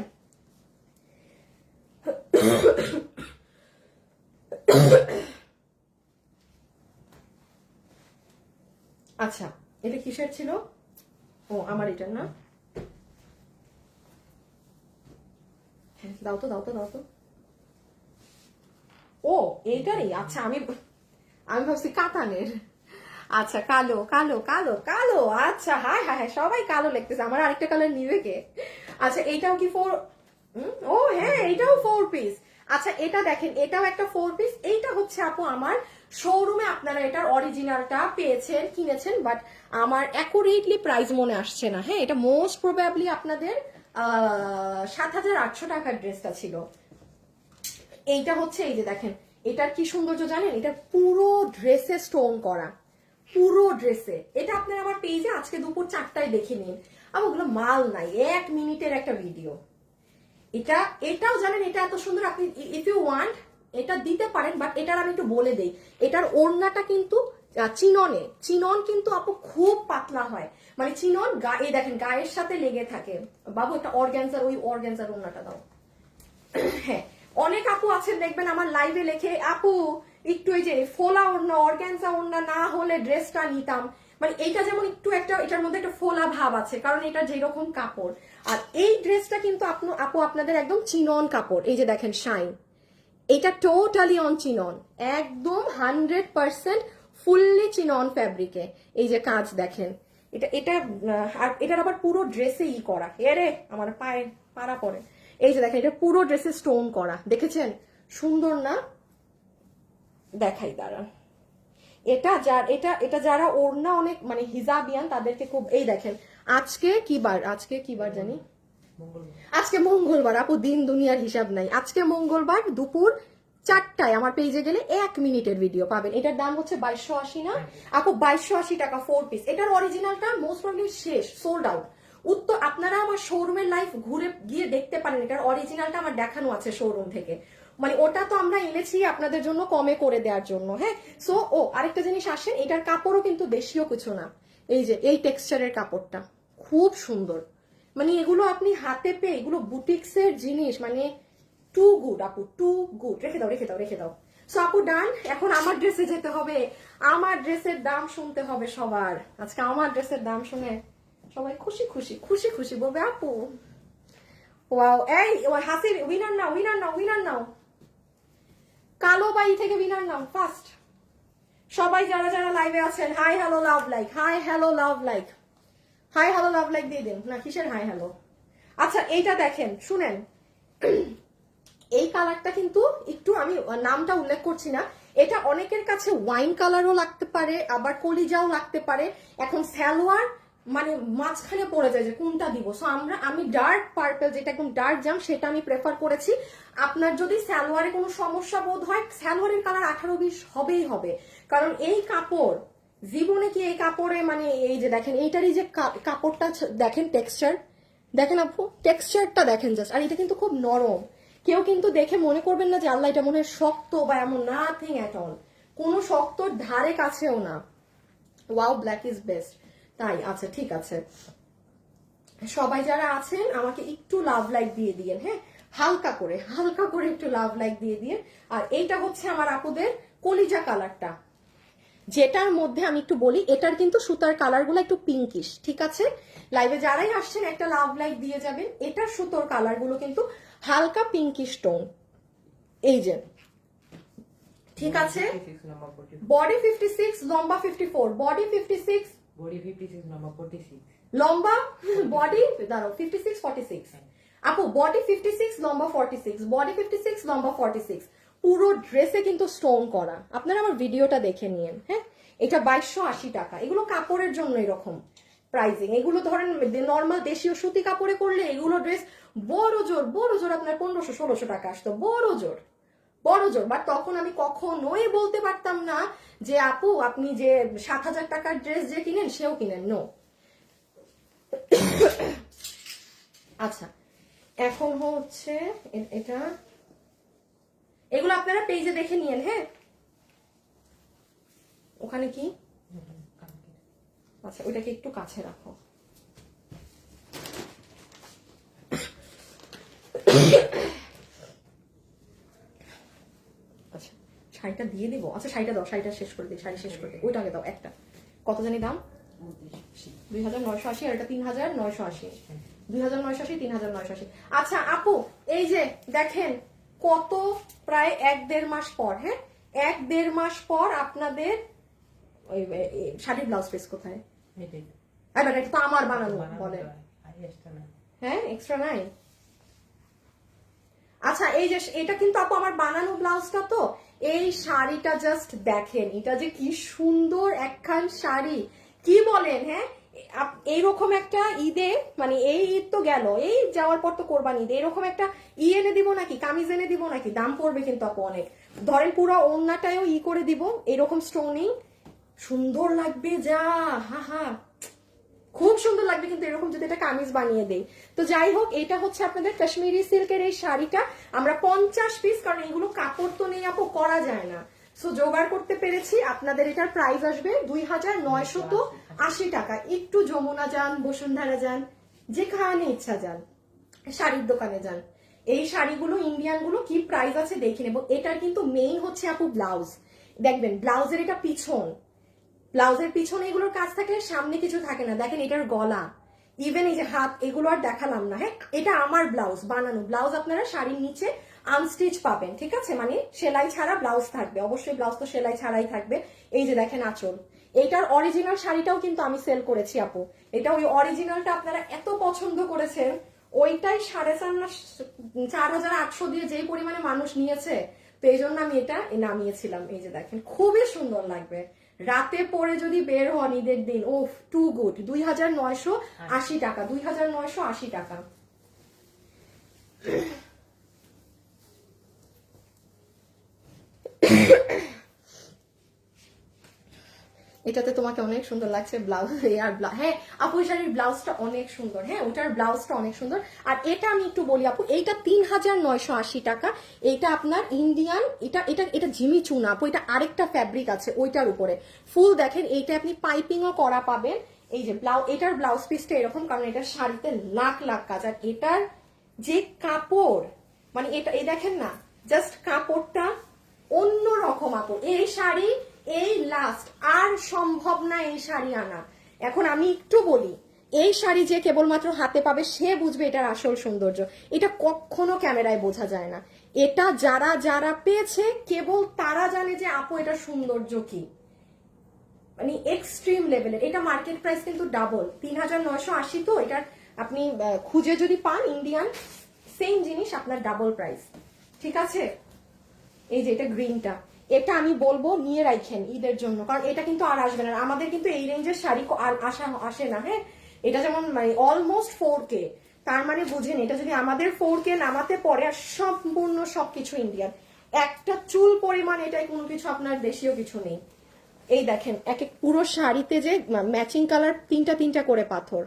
আচ্ছা এটা কিসের ছিল, ও আমার এটা না, দাও তো দাও তো দাও তো, ও এইটারই, আচ্ছা আমি ভাবছি কাতানের। আচ্ছা কালো কালো কালো কালো, আচ্ছা হাই হাই হাই, সবাই কালো লিখতেছে, আমার আরেকটা কালার নিবে কে? আচ্ছা এইটাও কি ও হ্যাঁ এটাও 4 পিস। আচ্ছা এটা দেখেন এটাও একটা 4 পিস, এইটা হচ্ছে আপু আমার শোরুমে আপনারা এটার অরিজিনালটা পেয়েছেন কিনেছেন, বাট আমার অ্যাকুরেটলি প্রাইস মনে আসছে না। হ্যাঁ এটা মোস্ট প্রবাবলি আপনাদের 7,800 টাকার ড্রেসটা ছিল। এইটা হচ্ছে এই যে দেখেন, এটার কি সৌন্দর্য জানেন, এটা পুরো ড্রেসে স্টোন করা, পুরো ড্রেসে। এটা আপনারা আমার পেজে আজকে দুপুর 4টায় দেখে নিন, আর ওগুলো মাল নাই, 1 মিনিটের একটা ভিডিও। এটাও জানেন এটা এত সুন্দর, আপনি ইফ ইউ ওয়ান্ট এটা দিতে পারেন, বাট এটার আমি একটু বলে দেই, এটার ওড়নাটা কিন্তু চিনন কিন্তু আপু খুব পাতলা হয়, মানে চিনন এই দেখেন গায়ের সাথে লেগে থাকে। বাবু একটা অর্গ্যানজার ওড়নাটা দাও। হ্যাঁ অনেক আপু আছেন দেখবেন আমার লাইভে লেখে, আপু একটু এই যে ফোলা ওড়না অর্গ্যানজা ওড়না না হলে ড্রেসটা নিতাম, মানে এইটা যেমন একটু একটা এটার মধ্যে একটা ফোলা ভাব আছে, কারণ এটা যেরকম কাপড়। আর এই ড্রেসটা কিন্তু আপু আপনাদের একদম চিনন কাপড়, এই যে দেখেন শাইন, এটা টোটালি অন চিনন, একদম 100% ফুললি চিনন ফ্যাব্রিকে। এই যে কাজ দেখেন, আর এটার আবার পুরো ড্রেসে করা, এরে আমার পায়ে পাড়া পড়ে। এই যে দেখেন এটা পুরো ড্রেসে স্টোন করা, দেখেছেন সুন্দর না? দেখাই দাঁড়ান, এটা যারা ওড়না অনেক মানে হিজাবিয়ান তাদেরকে খুব, এই দেখেন আজকে কি বার জানি, আজকে মঙ্গলবার আপু, দিন দুনিয়ার হিসাব নাই, আজকে মঙ্গলবার দুপুর 4টায় আমার পেজে গেলে 1 মিনিটের ভিডিও পাবেন। এটার দাম হচ্ছে 2280 না আপু, 2280 টাকা 4 পিস। এটার অরিজিনালটা মোস্ট প্রবলি শেষ, সোল্ড আউট। উত্তর আপনারা আমার শোরুমের লাইভ ঘুরে গিয়ে দেখতে পারেন, এটার অরিজিনালটা আমার দেখানো আছে শোরুম থেকে, মানে ওটা তো আমরা এনেছি আপনাদের জন্য কমে করে দেওয়ার জন্য। হ্যাঁ সো আরেকটা জিনিস আসেন, এটার কাপড়ও কিন্তু দেশীয় কিছু না, এই যে এই টেক্সচারের কাপড়টা খুব সুন্দর, মানে এগুলো আপনি হাতে পেয়ে, এগুলো বুটিক্সের জিনিস, মানে টু গুড আপু, টু গুড। রেখে দাও রেখে দাও রেখে দাও। সো আপু ডান, এখন আমার ড্রেসে যেতে হবে, আমার ড্রেসের দাম শুনতে হবে সবার। আজকে আমার ড্রেসের দাম শুনে সবাই খুশি খুশি খুশি খুশি বলবে আপু ওয়াও। এই হাসির উইনার নাও উইনার নাও উইনার নাও, কালো বাই থেকে উইনার নাও ফার্স্ট। সবাই যারা যারা লাইভে আছেন hi hello love like, hi hello love like, hi hello love like দিয়ে দিন না, কিসের হাই হ্যালো। আচ্ছা এইটা দেখেন শুনেন, এই কালারটা কিন্তু একটু আমি নামটা উল্লেখ করছি না, এটা অনেকের কাছে ওয়াইন কালারও লাগতে পারে, আবার কলিজাও লাগতে পারে। এখন সালোয়ার মানে মাঝখানে পড়ে যায় যে কোনটা দিব, সো আমি ডার্ক পার্পল, যেটা একদম ডার্ক জাম, সেটা আমি প্রেফার করেছি। আপনার যদি সালোয়ারে কোনো সমস্যা বোধ হয়, সালোয়ারের কালার 18-20 হবেই হবে, কারণ এই কাপড় জীবনে কি এই কাপড়ে, মানে এই যে দেখেন এইটারই যে কাপড়টা দেখেন, টেক্সচার দেখেন আপু, টেক্সচারটা দেখেন জাস্ট, আর এটা কিন্তু খুব নরম, কেউ কিন্তু দেখে মনে করবেন না যে আল্লাহ এটা মনে হয় শক্ত বা এমন, নাথিং এট অল, কোনো শক্তর ধারে কাছেও না। ওয়াও ব্ল্যাক ইজ বেস্ট, তাই আচ্ছা ঠিক আছে, সবাই যারা আছেন আমাকে একটু লাভ লাইক দিয়ে দিয়েন। হ্যাঁ হালকা করে একটু লাভ লাইক দিয়ে দিয়ে। আর এইটা হচ্ছে আমার আপুদের কলিজা কালারটা, যেটার মধ্যে আমি একটু বলি, এটার কিন্তু সুতার কালারগুলো একটু পিঙ্কিশ, ঠিক আছে? লাইভে যারাই আসছেন একটা লাভ লাইক দিয়ে যাবেন। এটার সুতোর কালারগুলো কিন্তু হালকা পিঙ্কিশ টোন, এই যে ঠিক আছে। বডি 56, লম্বা 54, বডি 56, বডি 56 নাম্বার 46। লম্বা বডি দাঁড়াও 56 46 আপু বডি 56 লম্বা 46 বডি 56 লম্বা 46 পুরো ড্রেসে কিন্তু স্টোন করা। আপনারা আমার ভিডিওটা দেখে নিন। হ্যাঁ, এটা 2280 টাকা। এগুলো কাপড়ের জন্য এরকম প্রাইসিং। এগুলো ধরেন নর্মাল দেশীয় সুতি কাপড়ে করলে এগুলো ড্রেস বড় জোর আপনার 1500-1600 টাকা আসতো, বড় জোর। বাট তখন আমি কখনোই বলতে পারতাম না যে আপু আপনি যে 7000 টাকার ড্রেস যে কিনেন সেও কিনেন, নো। আচ্ছা, এখন হচ্ছে এটা, এগুলো আপনারা পেজে দেখে নিয়েন। হ্যাঁ, ওখানে কি, আচ্ছা ওইটাকে একটু কাছে রাখো। আচ্ছা, শাড়িটা দিয়ে দিব। আচ্ছা শাড়িটা দাও, শাড়িটা শেষ করে দিই, শাড়ি শেষ করে দিই। ওইটাকে দাও একটা। কত জানি দাম? 2980। আর এটা 3980। 2980, 3980। আচ্ছা আপু, এই যে দেখেন কত, প্রায় 1-1.5 মাস পর, হ্যাঁ 1-1.5 মাস পর আপনাদের ওই শাড়ির ব্লাউজ পিস কোথায়? এটা তো আমার বানানো বলে। হ্যাঁ, এক্সট্রা নাই। আচ্ছা, এই যে এটা কিন্তু আপু আমার বানানো ব্লাউজটা। তো এই শাড়িটা জাস্ট দেখেন, এটা যে কি সুন্দর একখান শাড়ি, কি বলেন? হ্যাঁ, এইরকম একটা ঈদে, মানে এই ঈদ তো গেল, এই যাওয়ার পর তো কোরবানি ঈদ, এরকম একটা এনে দিব নাকি, কামিজ এনে দিব নাকি, দাম পড়বে কিন্তু আপু অনেক। ধরেন পুরো ওড়নাটাও করে দিব এরকম স্টোনিং, সুন্দর লাগবে যা, হা হা, খুব সুন্দর লাগবে কিন্তু এরকম যদি এটা কামিজ বানিয়ে দেই। তো যাই হোক, এটা হচ্ছে আপনাদের কাশ্মীরি সিল্কের এই শাড়িটা। আমরা 50 পিস, কারণ এগুলো কাপড় তো নেই আপু, করা যায় না, সো জোগাড় করতে পেরেছি। আপনাদের এটার প্রাইস আসবে 2980 টাকা। একটু যমুনা যান, বসুন্ধরা যান, যেখানে ইচ্ছা যান, শাড়ির দোকানে যান, এই শাড়িগুলো ইন্ডিয়ান গুলো কি প্রাইস আছে দেখে নেব। এটার কিন্তু মেইন হচ্ছে আপু ব্লাউজ। দেখবেন ব্লাউজের এটা পিছন, ব্লাউজের পিছনে এগুলোর কাজ থাকে, সামনে কিছু থাকে না। দেখেন এটার গলা, ইভেন এই যে হাত, এগুলো আর দেখালাম না। হ্যাঁ, এটা আমার ব্লাউজ, বানানো ব্লাউজ। আপনারা শাড়ির নিচে আনস্টিচ পাবেন, ঠিক আছে, মানে সেলাই ছাড়া ব্লাউজ থাকবে। অবশ্যই ব্লাউজ তো সেলাই ছাড়াই থাকবে। এই যে দেখেন আঁচল, এইটার অরিজিনাল শাড়িটাও কিন্তু আমি সেল করেছি আপু। এটা ওই অরিজিনালটা আপনারা এত পছন্দ করেছেন, ওইটাই 4800 দিয়ে যে পরিমাণে মানুষ নিয়েছে, তো এই জন্য আমি এটা নামিয়েছিলাম। এই যে দেখেন, খুবই সুন্দর লাগবে রাতে পরে যদি বের হন ঈদের দিন। ও টু গুড। 2980 টাকা, 2980 টাকা। এটাতে তোমাকে অনেক সুন্দর লাগছে ব্লাউজ। আর হ্যাঁ আপু, শাড়ির ব্লাউজটা অনেক সুন্দর। হ্যাঁ, ওটার ব্লাউজটা অনেক সুন্দর। আর এটা আমি একটু বলি আপু, এইটা 3980 টাকা। এইটা আপনার ইন্ডিয়ান, এটা এটা এটা জিমি চুনা আপু। এটা আরেকটা ফ্যাব্রিক আছে ওইটার উপরে ফুল। দেখেন এইটা আপনি পাইপিংও করা পাবেন। এই যে এটার ব্লাউজ পিসটা এরকম, কারণ এটার শাড়িতে লাখ লাখ কাজ। আর এটার যে কাপড়, মানে এটা এই দেখেন না, জাস্ট কাপড়টা অন্য রকম আপু। এই শাড়ি এই লাস্ট, আর সম্ভব না এই শাড়ি আনা। এখন আমি একটু বলি, এই শাড়ি যে কেবলমাত্র হাতে পাবে সে বুঝবে এটার আসল সৌন্দর্য। এটা কখনো ক্যামেরায় বোঝা যায় না। এটা যারা যারা পেয়েছে কেবল তারা জানে যে আপু এটা সৌন্দর্য কি, মানে এক্সট্রিম লেভেলের। এটা মার্কেট প্রাইস কিন্তু ডাবল, 3980। তো এটার আপনি খুঁজে যদি পান ইন্ডিয়ান সেম জিনিস, আপনার ডাবল প্রাইস, ঠিক আছে। এই যে এটা গ্রিনটা, এটা আমি বলবো নিয়ে রাখেন ঈদের জন্য, কারণ এটা কিন্তু আর আসবে না। আমাদের কিন্তু এই রেঞ্জের শাড়ি আর আসে না। হ্যাঁ, এটা যেমন মানে অলমোস্ট 4K, তার মানে বুঝেন এটা যদি আমাদের 4K নামাতে পরে, আর সম্পূর্ণ সবকিছু ইন্ডিয়ান, একটা চুল পরিমাণ এটাই কোনো কিছু আপনার দেশীয় কিছু নেই। এই দেখেন এক এক পুরো শাড়িতে যে ম্যাচিং কালার, তিনটা তিনটা করে পাথর।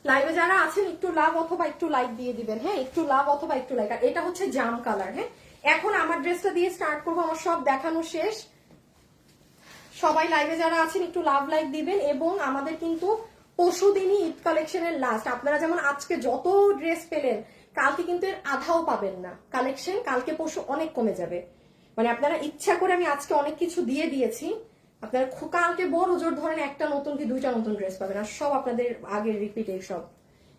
লাইভে যারা আছেন একটু লাভ অথবা একটু লাইক দিয়ে দিবেন। হ্যাঁ, একটু লাভ অথবা একটু লাইক। আর এটা হচ্ছে জাম কালার। হ্যাঁ, এখন আমার ড্রেসটা দিয়ে স্টার্ট করবো, আমার সব দেখানো শেষ। সবাই লাইভে যারা আছেন একটু লাভ লাইক দিবেন। এবং আমাদের কিন্তু পরশুদিনই ঈদ কালেকশনের লাস্ট। আপনারা যেমন আজকে যত ড্রেস পেলেন, কালকে কিন্তু এর আধাও পাবেন না কালেকশন। কালকে পরশু অনেক কমে যাবে। মানে আপনারা ইচ্ছা করে আমি আজকে অনেক কিছু দিয়ে দিয়েছি, আপনারা কালকে বড় জোর ধরেন একটা নতুন কি দুইটা নতুন ড্রেস পাবেন, আর সব আপনাদের আগের রিপিট। এই সব,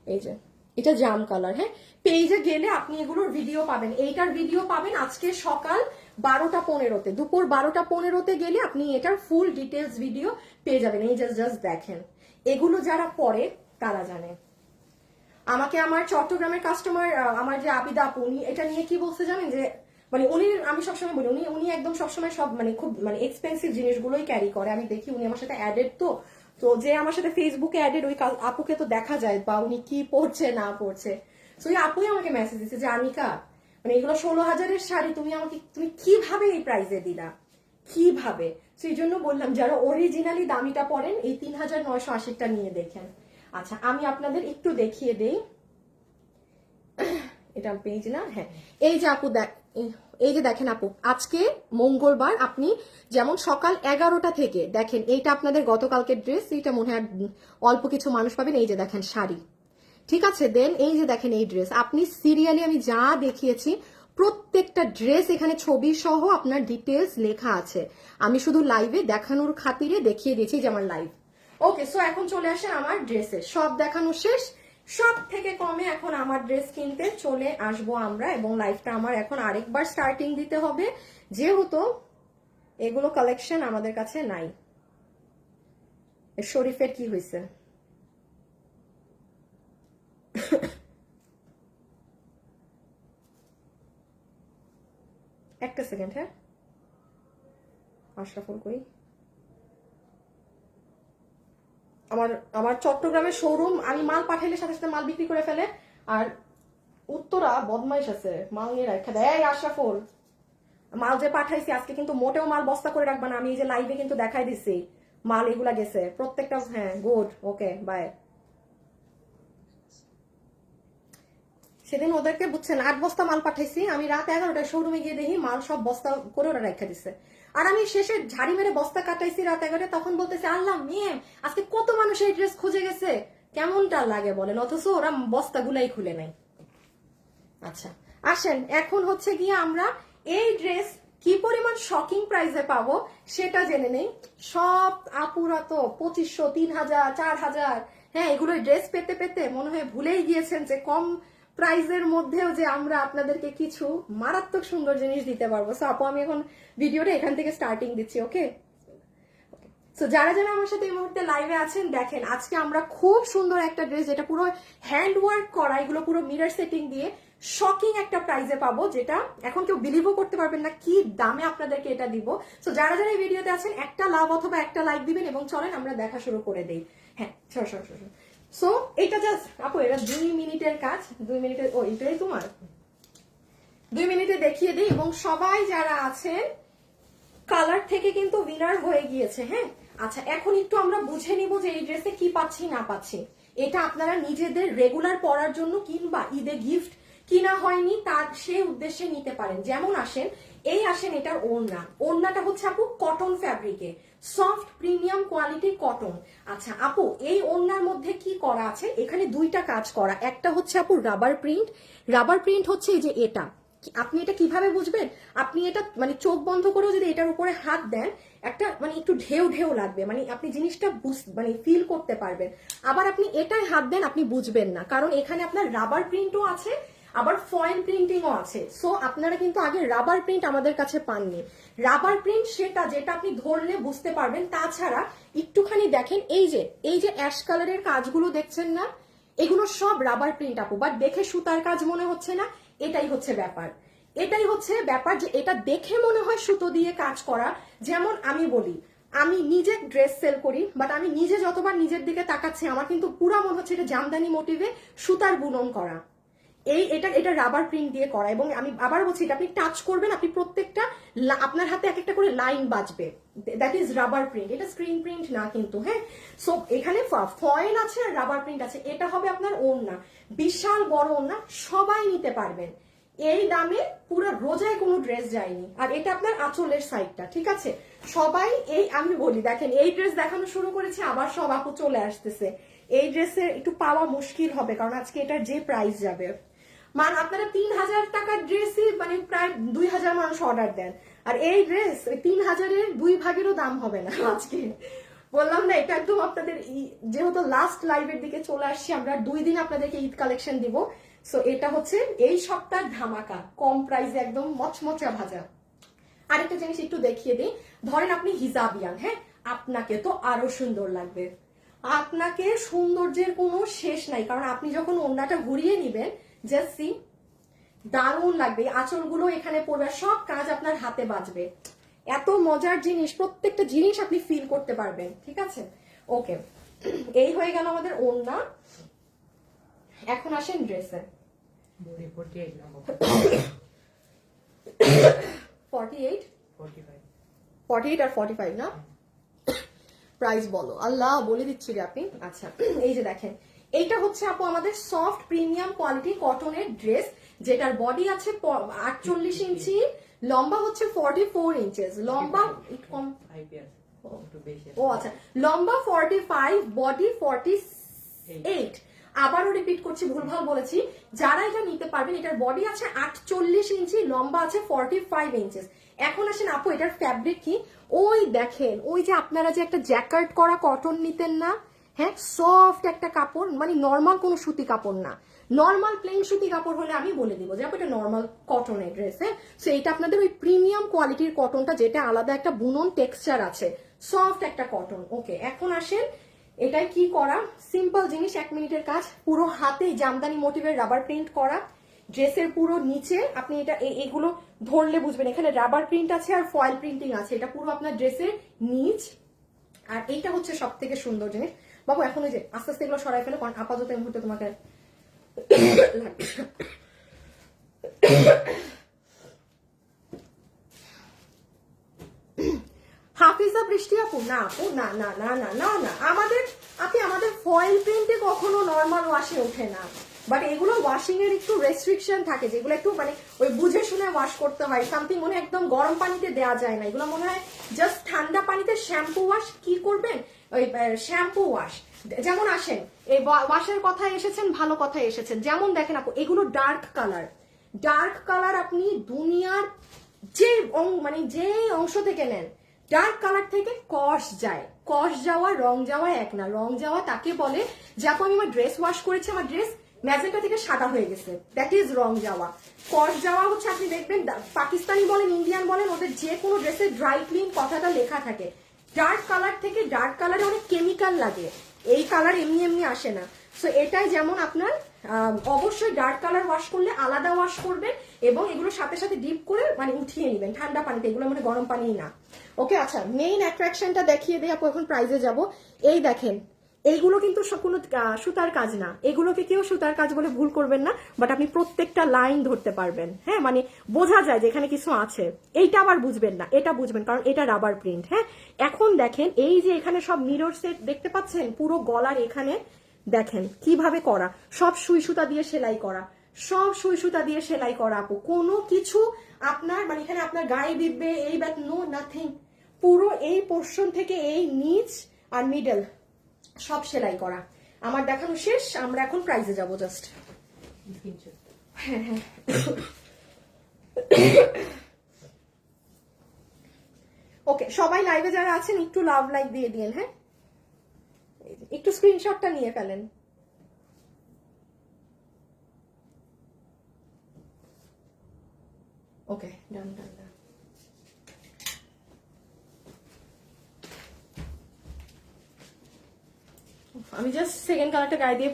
এই যে এটা জাম কালার। হ্যাঁ, পেজে গেলে আপনি এগুলোর ভিডিও পাবেন। এইটার ভিডিও পাবেন আজকে সকাল 12টা 15-তে, দুপুর 12টা 15-তে গেলে আপনি এটার ফুল ডিটেলস ভিডিও পেয়ে যাবেন। এই জাস্ট দেখেন, এগুলো যারা পরে তারা জানে। আমাকে আমার চট্টগ্রামের কাস্টমার, আমার যে আবিদা আপু, উনি এটা নিয়ে কি বলতে জানেন, যে মানে উনি, আমি সবসময় বলি উনি একদম সবসময় সব মানে খুব মানে এক্সপেন্সিভ জিনিসগুলোই ক্যারি করে। আমি দেখি উনি আমার সাথে অ্যাডেড, তো যে আমার সাথে ফেসবুকে অ্যাডেড ওই আপুকে তো দেখা যায় বা উনি কি পড়ছে না পড়ছে। তো ওই আপুই আমাকে মেসেজ দিচ্ছে যে আনিকা, মানে এগুলো 16,000-এর শাড়ি তুমি কিভাবে এই প্রাইসে দিলা, কিভাবে? সেই জন্য বললাম যারা অরিজিনালি দামিটা পড়েন এই 3,980টা নিয়ে দেখেন। আচ্ছা আমি আপনাদের একটু দেখিয়ে দেই, এটা পেজ না, হ্যাঁ এই যে আপু এই যে দেখেন আপু, আজকে মঙ্গলবার, আপনি যেমন সকাল 11টা থেকে দেখেন, এইটা আপনাদের গতকালকের ড্রেস, এইটা মনে হয় অল্প কিছু মানুষ পাবেন। এই যে দেখেন শাড়ি, ঠিক আছে, দেন এই যে দেখেন এই ড্রেস, আপনি সিরিয়ালি আমি যা দেখিয়েছি প্রত্যেকটা ড্রেস এখানে ছবি সহ আপনার ডিটেলস লেখা আছে। আমি শুধু লাইভে দেখানোর খাতিরে দেখিয়ে দিয়েছি যে আমার লাইভ। ওকে, সো এখন চলে আসেন আমার ড্রেসে, সব দেখানো শেষ। সব থেকে কমে এখন আমার ড্রেস কিনতে চলে আসবো আমরা, এবং লাইফটা আমার এখন আরেকবার স্টার্টিং দিতে হবে, যেহেতু এগুলো কালেকশন আমাদের কাছে নাই। শরীফের কি হয়েছে? একটা সেকেন্ড, হ্যাঁ আশরাফুল কই? আমার আমার চট্টগ্রামের শোরুম, আমি মাল পাঠাইলে সাথে সাথে মাল বিক্রি করে ফেলে, আর উত্তরা বদমাইশ আছে, মাল নিয়ে রাখা দেয়। এই আশরাফুল, মাল যে পাঠাইছি আজকে কিন্তু মোটেও মাল বস্তা করে রাখবা না, আমি এই যে লাইভে কিন্তু দেখাই দিছি মাল এগুলা গেছে প্রত্যেকটা। হ্যাঁ গুড, ওকে বাই। সেদিন ওদেরকে বুঝছেন 8 বস্তা মাল পাঠাইছি, আমি রাত 11টায় শোরুমে গিয়ে দেখি মাল সব বস্তা করে ওরা রেখে দিছে। আর আমি শেষে ঝাড়ি মেরে বস্তা কাটাইছি রাত 11টায়, তখন বলতেছে আল্লাহ মেম আজকে কত মানুষ এই ড্রেস খুঁজে গেছে, কেমনটা লাগে বলেন, অথচ ওরা বস্তা গুলাই খুলে নাই। আচ্ছা আসেন, এখন হচ্ছে গিয়ে আমরা এই ড্রেস কি পরিমাণ শকিং প্রাইসে পাবো সেটা জেনে নেই। সব আপুরা তো 2500, 3000, 4000, হ্যাঁ এগুলো ড্রেস পেতে পেতে মনে হয় ভুলেই গিয়েছেন যে কম প্রাইজের মধ্যেও যে আমরা আপনাদেরকে কিছু মারাত্মক সুন্দর জিনিস দিতে পারবো। সো আপু আমি এখন ভিডিওটা এখান থেকে স্টার্টিং দিচ্ছি, ওকে? সো যারা যারা আমার সাথে এই মুহূর্তে লাইভে আছেন, দেখেন আজকে আমরা খুব সুন্দর একটা ড্রেস, যেটা পুরো হ্যান্ড ওয়ার্ক করা, এগুলো পুরো মিরর সেটিং দিয়ে শকিং একটা প্রাইজে পাবো, যেটা এখন কেউ বিলিভও করতে পারবেন না কি দামে আপনাদেরকে এটা দিব। সো যারা যারা এই ভিডিওতে আছেন একটা লাভ অথবা একটা লাইক দিবেন, এবং চলেন আমরা দেখা শুরু করে দেই। হ্যাঁ সর। সো এটা জাস্ট আপু, এটা 2 মিনিটের কাজ, 2 মিনিটের, ও এটাই তোমার 2 মিনিটে দেখিয়ে দিই, এবং সবাই যারা আছেন কালার থেকে কিন্তু উইনার হয়ে গিয়েছে। হ্যাঁ আচ্ছা, এখন একটু আমরা বুঝে নিব যে এই ড্রেসে কি পাচ্ছি না পাচ্ছি। এটা আপনারা নিজেদের রেগুলার পরার জন্য কিংবা ঈদে গিফট কিনা হয়নি তার সেই উদ্দেশ্যে নিতে পারেন। যেমন আসেন, এই আসেন এটার ওড়নাটা হচ্ছে আপু কটন ফ্যাব্রিকে, সফট প্রিমিয়াম কোয়ালিটির কটন। আচ্ছা আপু, এই ওড়নার মধ্যে কি করা আছে, এখানে দুইটা কাজ করা, একটা হচ্ছে আপু রাবার প্রিন্ট হচ্ছে এই যে এটা। আপনি এটা কিভাবে বুঝবেন, আপনি এটা মানে চোখ বন্ধ করেও যদি এটার উপরে হাত দেন, একটা মানে একটু ঢেউ ঢেউ লাগবে, মানে আপনি জিনিসটা মানে ফিল করতে পারবেন। আবার আপনি এটায় হাত দেন, আপনি বুঝবেন না, কারণ এখানে আপনার রাবার প্রিন্টও আছে, আবার ফয়েল প্রিন্টিংও আছে। সো আপনারা কিন্তু আগে রাবার প্রিন্ট আমাদের কাছে পাননি। রাবার প্রিন্ট সেটা যেটা আপনি ধরলে বুঝতে পারবেন। তাছাড়া একটুখানি দেখেন, এই যে অ্যাশ কালারের কাজগুলো দেখছেন না, এগুলো সব রাবার প্রিন্ট আপু, বাট দেখে সুতার কাজ মনে হচ্ছে না। এটাই হচ্ছে ব্যাপার যে এটা দেখে মনে হয় সুতো দিয়ে কাজ করা। যেমন আমি বলি, আমি নিজে ড্রেস সেল করি, বাট আমি নিজে যতবার নিজের দিকে তাকাচ্ছি আমার কিন্তু পুরো মনে হচ্ছে এটা জামদানি মোটিভে সুতার বুনন করা। এটা রাবার প্রিন্ট দিয়ে করা, এবং আমি আবার বলছি এটা আপনি টাচ করবেন, আপনি প্রত্যেকটা আপনার হাতে এক একটা করে লাইন বাজবে, দ্যাট ইজ রাবার প্রিন্ট, এটা স্ক্রিন প্রিন্ট না কিন্তু। হ্যাঁ সো এখানে ফয়েল আছে আর রাবার প্রিন্ট আছে। এটা হবে আপনার ওড়না, বিশাল বড় ওড়না, সবাই নিতে পারবেন। এই দামে পুরো রোজায় কোনো ড্রেস যায়নি। আর এটা আপনার আঁচলের সাইডটা, ঠিক আছে? সবাই আমি বলি দেখেন, এই ড্রেস দেখানো শুরু করেছে, আবার সব আপু চলে আসতেছে। এই ড্রেসের একটু পাওয়া মুশকিল হবে, কারণ আজকে এটার যে প্রাইস যাবে, মানে আপনারা 3000 টাকার ড্রেসই মানে প্রায় 2000 মানুষ অর্ডার দেন, আর এই ড্রেস 3000-এর 2 ভাগেরও দাম হবে না আজকে। বললাম না, এটা একদম আপনাদের যেহেতু লাস্ট লাইভের দিকে চলে আসছি আমরা, 2 দিন আপনাদেরকে ঈদ কালেকশন দিব। সো এটা হচ্ছে এই সপ্তাহের ধামাকা, কম প্রাইসে একদম মচমচা ভাজা। আরেকটা জিনিস একটু দেখিয়ে দিই, ধরেন আপনি হিজাবিয়ান, হ্যাঁ আপনাকে তো আরো সুন্দর লাগবে। আপনাকে সৌন্দর্যের কোনো শেষ নাই, কারণ আপনি যখন ওড়নাটা ঘুরিয়ে নিবেন জাস্ট সি, দারুণ লাগবে। আঁচলগুলো এখানে পড়বে, সব কাজ আপনার হাতে বাজবে। এত মজার জিনিস, প্রত্যেকটা জিনিস আপনি ফিল করতে পারবেন। ঠিক আছে, ওকে, এই হয়ে গেল আমাদের ওড়না। এখন আসেন ড্রেসে। 48 48 আর 45 না? প্রাইস বলো, আল্লাহ বলে দিচ্ছি রে আপনি। আচ্ছা, এই যে দেখেন, এইটা হচ্ছে আপু আমাদের সফট প্রিমিয়াম কোয়ালিটি কটনের ড্রেস, যেটার বডি আছে 48 ইঞ্চি, লম্বা হচ্ছে 44 ইঞ্চেস, লম্বা কম, ও আচ্ছা, লম্বা 45, বডি 48। আবারও রিপিট করছি, ভুলভাল বলেছি। যারা এটা নিতে পারবেন, এটার বডি আছে 48 ইঞ্চি, লম্বা আছে 45 ইঞ্চেস। এখন আসেন আপু, এটার ফ্যাব্রিক কি? ওই দেখেন, ওই যে আপনারা যে একটা জ্যাকেট করা কটন নিতেন না, হ্যাঁ, সফট একটা কাপড়, মানে নর্মাল কোনো সুতি কাপড় না। নর্মাল প্লেন সুতি কাপড় হলে আমি বলে দিব যে আপু এটা নর্মাল কটনের ড্রেস, হ্যাঁ। সো এটা আপনাদের ওই প্রিমিয়াম কোয়ালিটির কটনটা, যেটা আলাদা একটা বুনন টেক্সচার আছে, সফট একটা কটন। ওকে, এখন আসেন, এটাই কি করা, সিম্পল জিনিস, 1 মিনিটের কাজ। পুরো হাতে জামদানি মোটিভের রাবার প্রিন্ট করা, ড্রেসের পুরো নিচে আপনি এটা এগুলো ধরলে বুঝবেন, এখানে রাবার প্রিন্ট আছে আর ফয়েল প্রিন্টিং আছে, এটা পুরো আপনার ড্রেসের নিচ। আর এইটা হচ্ছে সব থেকে সুন্দর জিনিস বাবু। এখন ওই যে আস্তে আস্তে এগুলো সরাই ফেলে, কারণ আপাতত এই মুহূর্তে তোমাকে লাগবে। হাফিজা বৃষ্টি আপু, না আপু, না না না না না না, আমাদের ফয়েল প্রিন্টে কখনো নর্মাল ওয়াশে ওঠে না, বাট এগুলো ওয়াশিং এর একটু রেস্ট্রিকশন থাকে, যেগুলো একটু মানে ওই বুঝে শুনে ওয়াশ করতে হয়। সামথিং মনে হয় একদম গরম পানিতে দেওয়া যায় না, এগুলো মনে হয় জাস্ট ঠান্ডা পানিতে শ্যাম্পু ওয়াশ। কি করবেন, ওই শ্যাম্পু ওয়াশ। যেমন আসেন, এই ওয়াশের কথায় এসেছেন, ভালো কথায় এসেছেন। যেমন দেখেন আপু, এগুলো ডার্ক কালার, ডার্ক কালার আপনি দুনিয়ার যে মানে যে অংশ থেকে নেন, ডার্ক কালার থেকে কস যায়, কস যাওয়া রং যাওয়া এক না। রং যাওয়া তাকে বলে যে আপু আমি আমার ড্রেস ওয়াশ করেছি, আমার ড্রেস ম্যাজেন্টা থেকে সাদা হয়ে গেছে, দ্যাট ইজ রং যাওয়া। কস যাওয়া হচ্ছে আপনি দেখবেন পাকিস্তানি বলেন, ইন্ডিয়ান বলেন, ওদের যে কোনো ড্রেসে ড্রাই ক্লিন কথাটা লেখা থাকে। ডার্ক কালার থেকে, ডার্ক কালারে অনেক কেমিক্যাল লাগে, এই কালার এমনি এমনি আসে না। সো এটাই যেমন আপনার অবশ্যই ডার্ক কালার ওয়াশ করলে আলাদা ওয়াশ করবেন, এবং এগুলো সাথে সাথে ডিপ করে মানে উঠিয়ে নেবেন ঠান্ডা পানিতে, এগুলো মানে গরম পানি না। ওকে, আচ্ছা, মেইন অ্যাট্রাকশনটা দেখিয়ে দেয় আপু, এখন প্রাইজে যাব। এই দেখেন, এইগুলো কিন্তু কোনো সুতার কাজ না, এগুলোকে কেউ সুতার কাজ বলে ভুল করবেন না, বাট আপনি প্রত্যেকটা লাইন ধরতে পারবেন, হ্যাঁ, মানে বোঝা যায় যে এখানে কিছু আছে। এইটা আবার বুঝবেন না, এটা বুঝবেন, কারণ এটা রাবার প্রিন্ট, হ্যাঁ। এখন দেখেন, এই যে এখানে সব মিরর সেট দেখতে পাচ্ছেন, পুরো গলার এখানে দেখেন কিভাবে করা, সব সুই সুতা দিয়ে সেলাই করা, সব সুই সুতা দিয়ে সেলাই করা আপু। কোনো কিছু আপনার মানে এখানে আপনার গায়ে বিধবে এই ব্যাট, নো নাথিং। পুরো এই পোর্শন থেকে এই নিচ আর মিডল সব সেলাই করা। আমার দেখানো শেষ, আমরা এখন প্রাইজে যাব জাস্ট। হ্যাঁ হ্যাঁ, ওকে, সবাই লাইভে যারা আছেন একটু লাভ লাইক দিয়ে দিন, হ্যাঁ, একটু স্ক্রিনশটটা নিয়ে ফেলেন। ওকে, ডান ডান ডান। আমি জাস্ট সেকেন্ড কালারটা গায়ে দিয়ে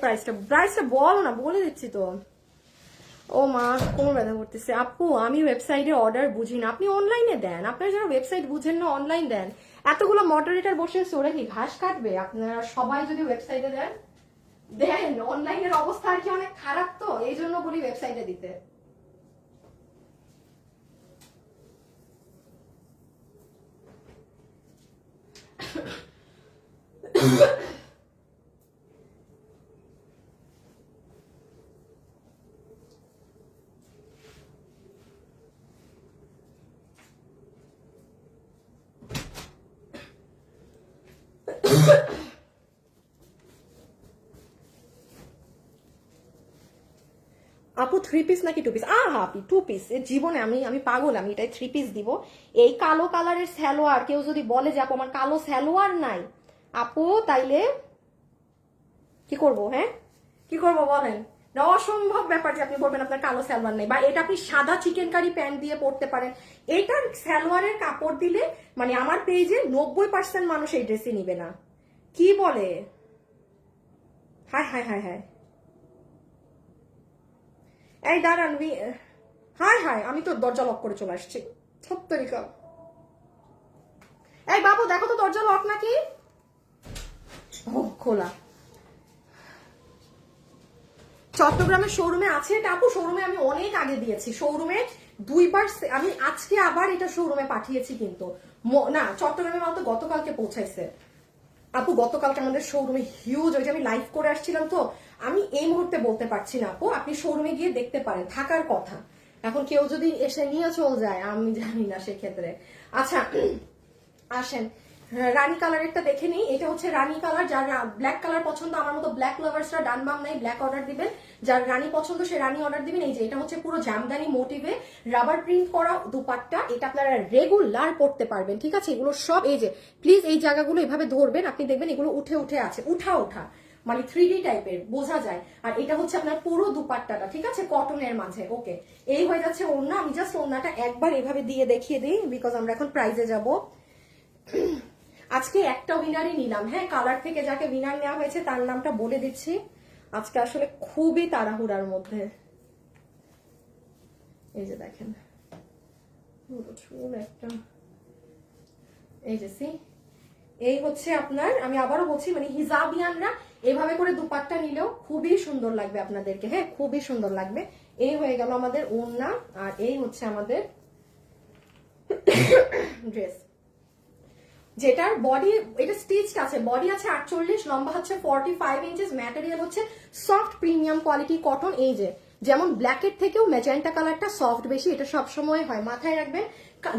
প্রাইসটা বলো না, বলে দিচ্ছি তো। ও মা, কোমর ব্যথা করতেছে। আপু আমি ওয়েবসাইটে অর্ডার বুঝি না, আপনি অনলাইনে দেন। আপনারা যারা ওয়েবসাইট বুঝেন না, অনলাইন দেন। এতগুলো মডারেটর বসে ওরা কি ঘাস কাটবে? আপনারা সবাই যদি ওয়েবসাইটে দেন, অনলাইনের অবস্থা আর কি অনেক খারাপ, তো এই জন্য বলি ওয়েবসাইটে দিতে। আপু 3 পিস নাকি 2 পিস? আপি 2 পিস, এর জীবনে আমি পাগল, আমি এটাই 3 পিস দিব। এই কালো কালারের সালোয়ার, কেউ যদি বলে যে আপু আমার কালো সালোয়ার নাই, আপু তাইলে কি করব? হ্যাঁ, কি করব বলেন? না, অসম্ভব ব্যাপার যে আপনি বলবেন আপনার কালো সালোয়ার নেই। বা এটা আপনি সাদা চিকেন কারি প্যান্ট দিয়ে পরতে পারেন। এইটার সালোয়ারের কাপড় দিলে মানে আমার পেজে 90% মানুষ এই ড্রেসই নিবে না। কি বলে? হায় হায় হায় হায়, এই দাঁড়ান, হায় হায়, আমি তো দরজা লক করে চলে আসছি। সত্তরিকা, এই বাবু দেখো তো দরজা লক নাকি। ও খোলা। চট্টগ্রামের শোরুমে আছে এটা আপু, শোরুমে আমি অনেক আগে দিয়েছি, শোরুমে 2বার আমি আজকে আবার এটা শোরুমে পাঠিয়েছি, কিন্তু না চট্টগ্রামে মাল তো গতকালকে পৌঁছাইছে আপু, গতকালকে আমাদের শোরুমে হিউজ, ওই যে আমি লাইভ করে আসছিলাম তো, আমি এই মুহূর্তে বলতে পারছি না আপু, আপনি শোরুমে গিয়ে দেখতে পারেন, থাকার কথা। এখন কেউ যদি এসে নিয়ে চলে যায় আমি জানি না সেক্ষেত্রে। আচ্ছা আসেন, রানী কালারেরটা দেখে নিই। এটা হচ্ছে রানী কালার, যার ব্ল্যাক কালার পছন্দ, আমার মতো ব্ল্যাক লাভার্সরা ডান বাম নাই, ব্ল্যাক অর্ডার দিবেন। যার রানী পছন্দ সে রানী অর্ডার দিবেন। এই যে এটা হচ্ছে পুরো জামদানি মোটিভে রাবার প্রিন্ট করা দুপাট্টা, এটা আপনারা রেগুলার পড়তে পারবেন, ঠিক আছে। এগুলো সব এই যে প্লিজ এই জায়গাগুলো এভাবে ধরবেন, আপনি দেখবেন এগুলো উঠে উঠে আছে, উঠা উঠা মানে 3D টাইপের বোঝা যায়। আর এটা হচ্ছে আপনার পুরো দুপাট্টাটা, ঠিক আছে, কটনের মাঝে। ওকে, এই হয়ে যাচ্ছে ওড়না। আমি জাস্ট ওড়নাটা একবার এভাবে দিয়ে দেখিয়ে দিই, বিকজ আমরা এখন প্রাইজে যাব। আজকে একটা উইনারই নিলাম, হ্যাঁ, কালার থেকে যাকে উইনার নেওয়া হয়েছে তার নামটা বলে দিচ্ছি। আজকে আসলে খুবই তাড়াহুড়ার মধ্যে। এই যে দেখেন একটা, এই যে সি, এই হচ্ছে আপনার, আমি আবারও বলছি মানে হিজাবিয়ানরা এভাবে করে দুপাট্টা নিলেও খুবই সুন্দর লাগবে আপনাদেরকে, হ্যাঁ খুবই সুন্দর লাগবে। এই হয়ে গেল আমাদের ওড়না, আর এই হচ্ছে আমাদের ড্রেস, যেটার বডি এটা স্টিচড আছে, বডি আছে 48, লম্বা হচ্ছে 45 ইঞ্চেস, ম্যাটেরিয়াল হচ্ছে সফট প্রিমিয়াম কোয়ালিটি কটন। এই যে যেমন ব্ল্যাকের থেকেও ম্যাজেন্টা কালারটা সফট বেশি, এটা সব সময় হয়, মাথায় রাখবেন।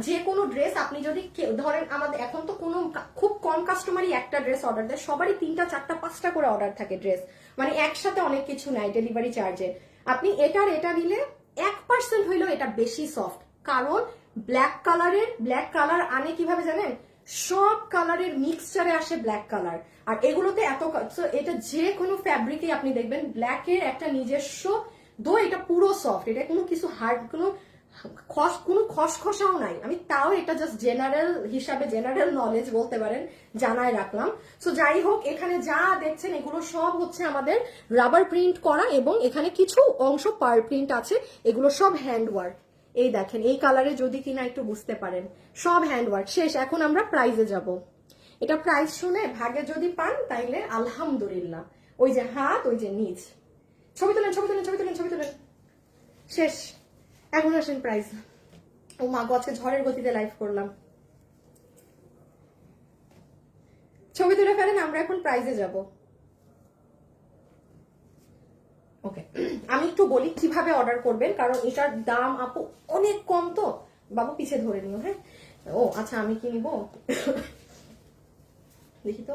যে কোনো ড্রেস আপনি যদি ধরেন, আমাদের এখন তো কোনো খুব কম কাস্টমারই একটা ড্রেস অর্ডার দেয়, সবারই 3টা 4টা 5টা করে অর্ডার থাকে ড্রেস, মানে একসাথে অনেক কিছু নেয় ডেলিভারি চার্জে। আপনি এটার এটা নিলে 1% হইলেও এটা বেশি সফট, কারণ ব্ল্যাক কালার আনে কিভাবে জানেন, সব কালারের মিক্সচারে আসে ব্ল্যাক কালার। আর এগুলোতে এত, এটা যে কোনো ফ্যাব্রিকে আপনি দেখবেন ব্ল্যাকের একটা নিজস্ব, দো এটা পুরো সফট, এটা কোনো কিছু হার্ড, কোনো খসখসাও নাই। আমি তাও এটা জাস্ট জেনারেল হিসাবে, জেনারেল নলেজ বলতে পারেন, জানায় রাখলাম। সো যাই হোক, এখানে যা দেখছেন এগুলো সব হচ্ছে আমাদের রাবার প্রিন্ট করা, এবং এখানে কিছু অংশ পার প্রিন্ট আছে, এগুলো সব হ্যান্ডওয়ার্ক। এই দেখেন এই কালারে যদি কিনা একটু বুঝতে পারেন, সব হ্যান্ডওয়ার্ক। শেষ, এখন আমরা প্রাইজে যাব। এটা প্রাইস শুনে ভাগে যদি পান তাইলে আলহামদুলিল্লাহ। ওই যে হাত, ওই যে নিচ, ছবি তোলেন ছবি তোলেন ছবি তোলেন ছবি তোলেন। শেষ, এখন আসেন প্রাইস। ও মা গো, আজকে ঝড়ের গতিতে লাইভ করলাম। ছবি তুলে ফেলেন, আমরা এখন প্রাইজে যাব। ওকে, আমি একটু বলি কিভাবে অর্ডার করবেন, কারণ এটার দাম আপু অনেক কম, তো বাবু পিছে ধরে নিও, হ্যাঁ। ও আচ্ছা, আমি কি নিব দেখি তো,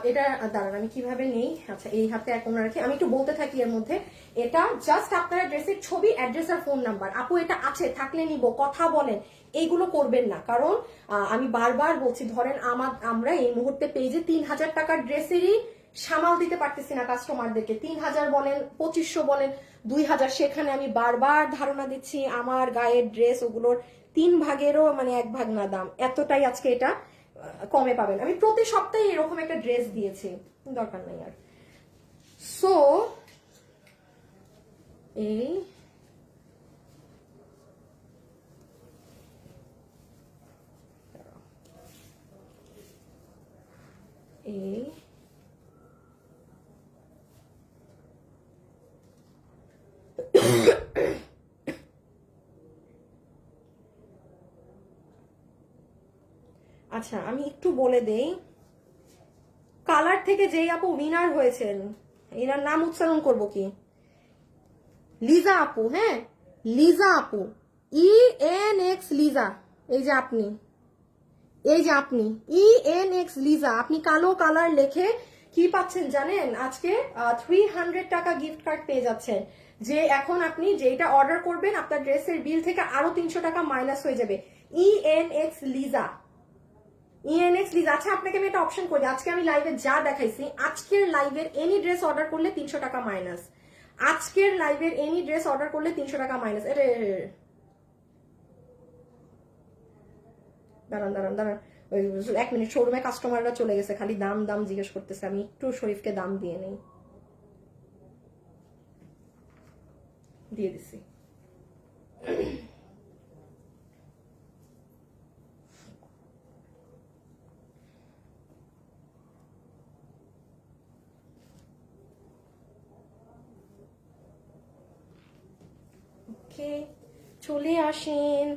এটা দাঁড়ান আমি কিভাবে নেই। আচ্ছা, এই হাতে এক রাখি, আমি একটু বলতে থাকি এর মধ্যে। এটা জাস্ট আপনারা ড্রেসের ছবি, অ্যাড্রেস আর ফোন নাম্বার, আপু এটা আছে থাকলে নিব, কথা বলেন, এইগুলো করবেন না। কারণ আমি বারবার বলছি, ধরেন আমরা এই মুহূর্তে পেজে 3000 টাকার ড্রেসেরই সামাল দিতে পারতেছি না কাস্টমারদেরকে। 3000 বলেন, 2500 বলেন, 2000, সেখানে আমি বারবার ধারণা দিচ্ছি আমার গায়ের ড্রেস ওগুলোর 3 ভাগেরও মানে 1 ভাগ না দাম, এতটাই আজকে এটা কমে পাবেন। আমি প্রতি সপ্তাহে এরকম একটা ড্রেস দিয়েছি, দরকার নাই আর। সো এই এই আচ্ছা, আমি একটু বলে দেই, কালার থেকে যেই আপু উইনার হয়েছেন, এনার নাম উচ্চারণ করব কি, লিজা আপু, হ্যাঁ লিজা আপু, ENX লিজা। এই যে আপনি, এই যে আপনি ENX লিজা, আপনি কালো কালার লেখে কি পাচ্ছেন জানেন, আজকে 300 টাকা গিফট কার্ড পেয়ে যাচ্ছেন। যে এখন আপনি যেটা অর্ডার করবেন আপনার ড্রেসের বিল থেকে আরো 300 টাকা মাইনাস হয়ে যাবে। ENX Liza, ENX Liza. আচ্ছা, আপনাকে আমি একটা অপশন করি, আজকে আমি লাইভে যা দেখাইছি, আজকের লাইভের এনি ড্রেস অর্ডার করলে 300 টাকা মাইনাস, আজকের লাইভের এনি ড্রেস অর্ডার করলে 300 টাকা মাইনাস। দাঁড়ান দাঁড়ান দাঁড়ান, ওই 1 মিনিট, শোরুমে কাস্টমাররা চলে গেছে, খালি দাম দাম জিজ্ঞেস করতেছে, আমি একটু শরীফকে দাম দিয়ে নেই, দিয়ে দিছি। ওকে, চলে আসেন।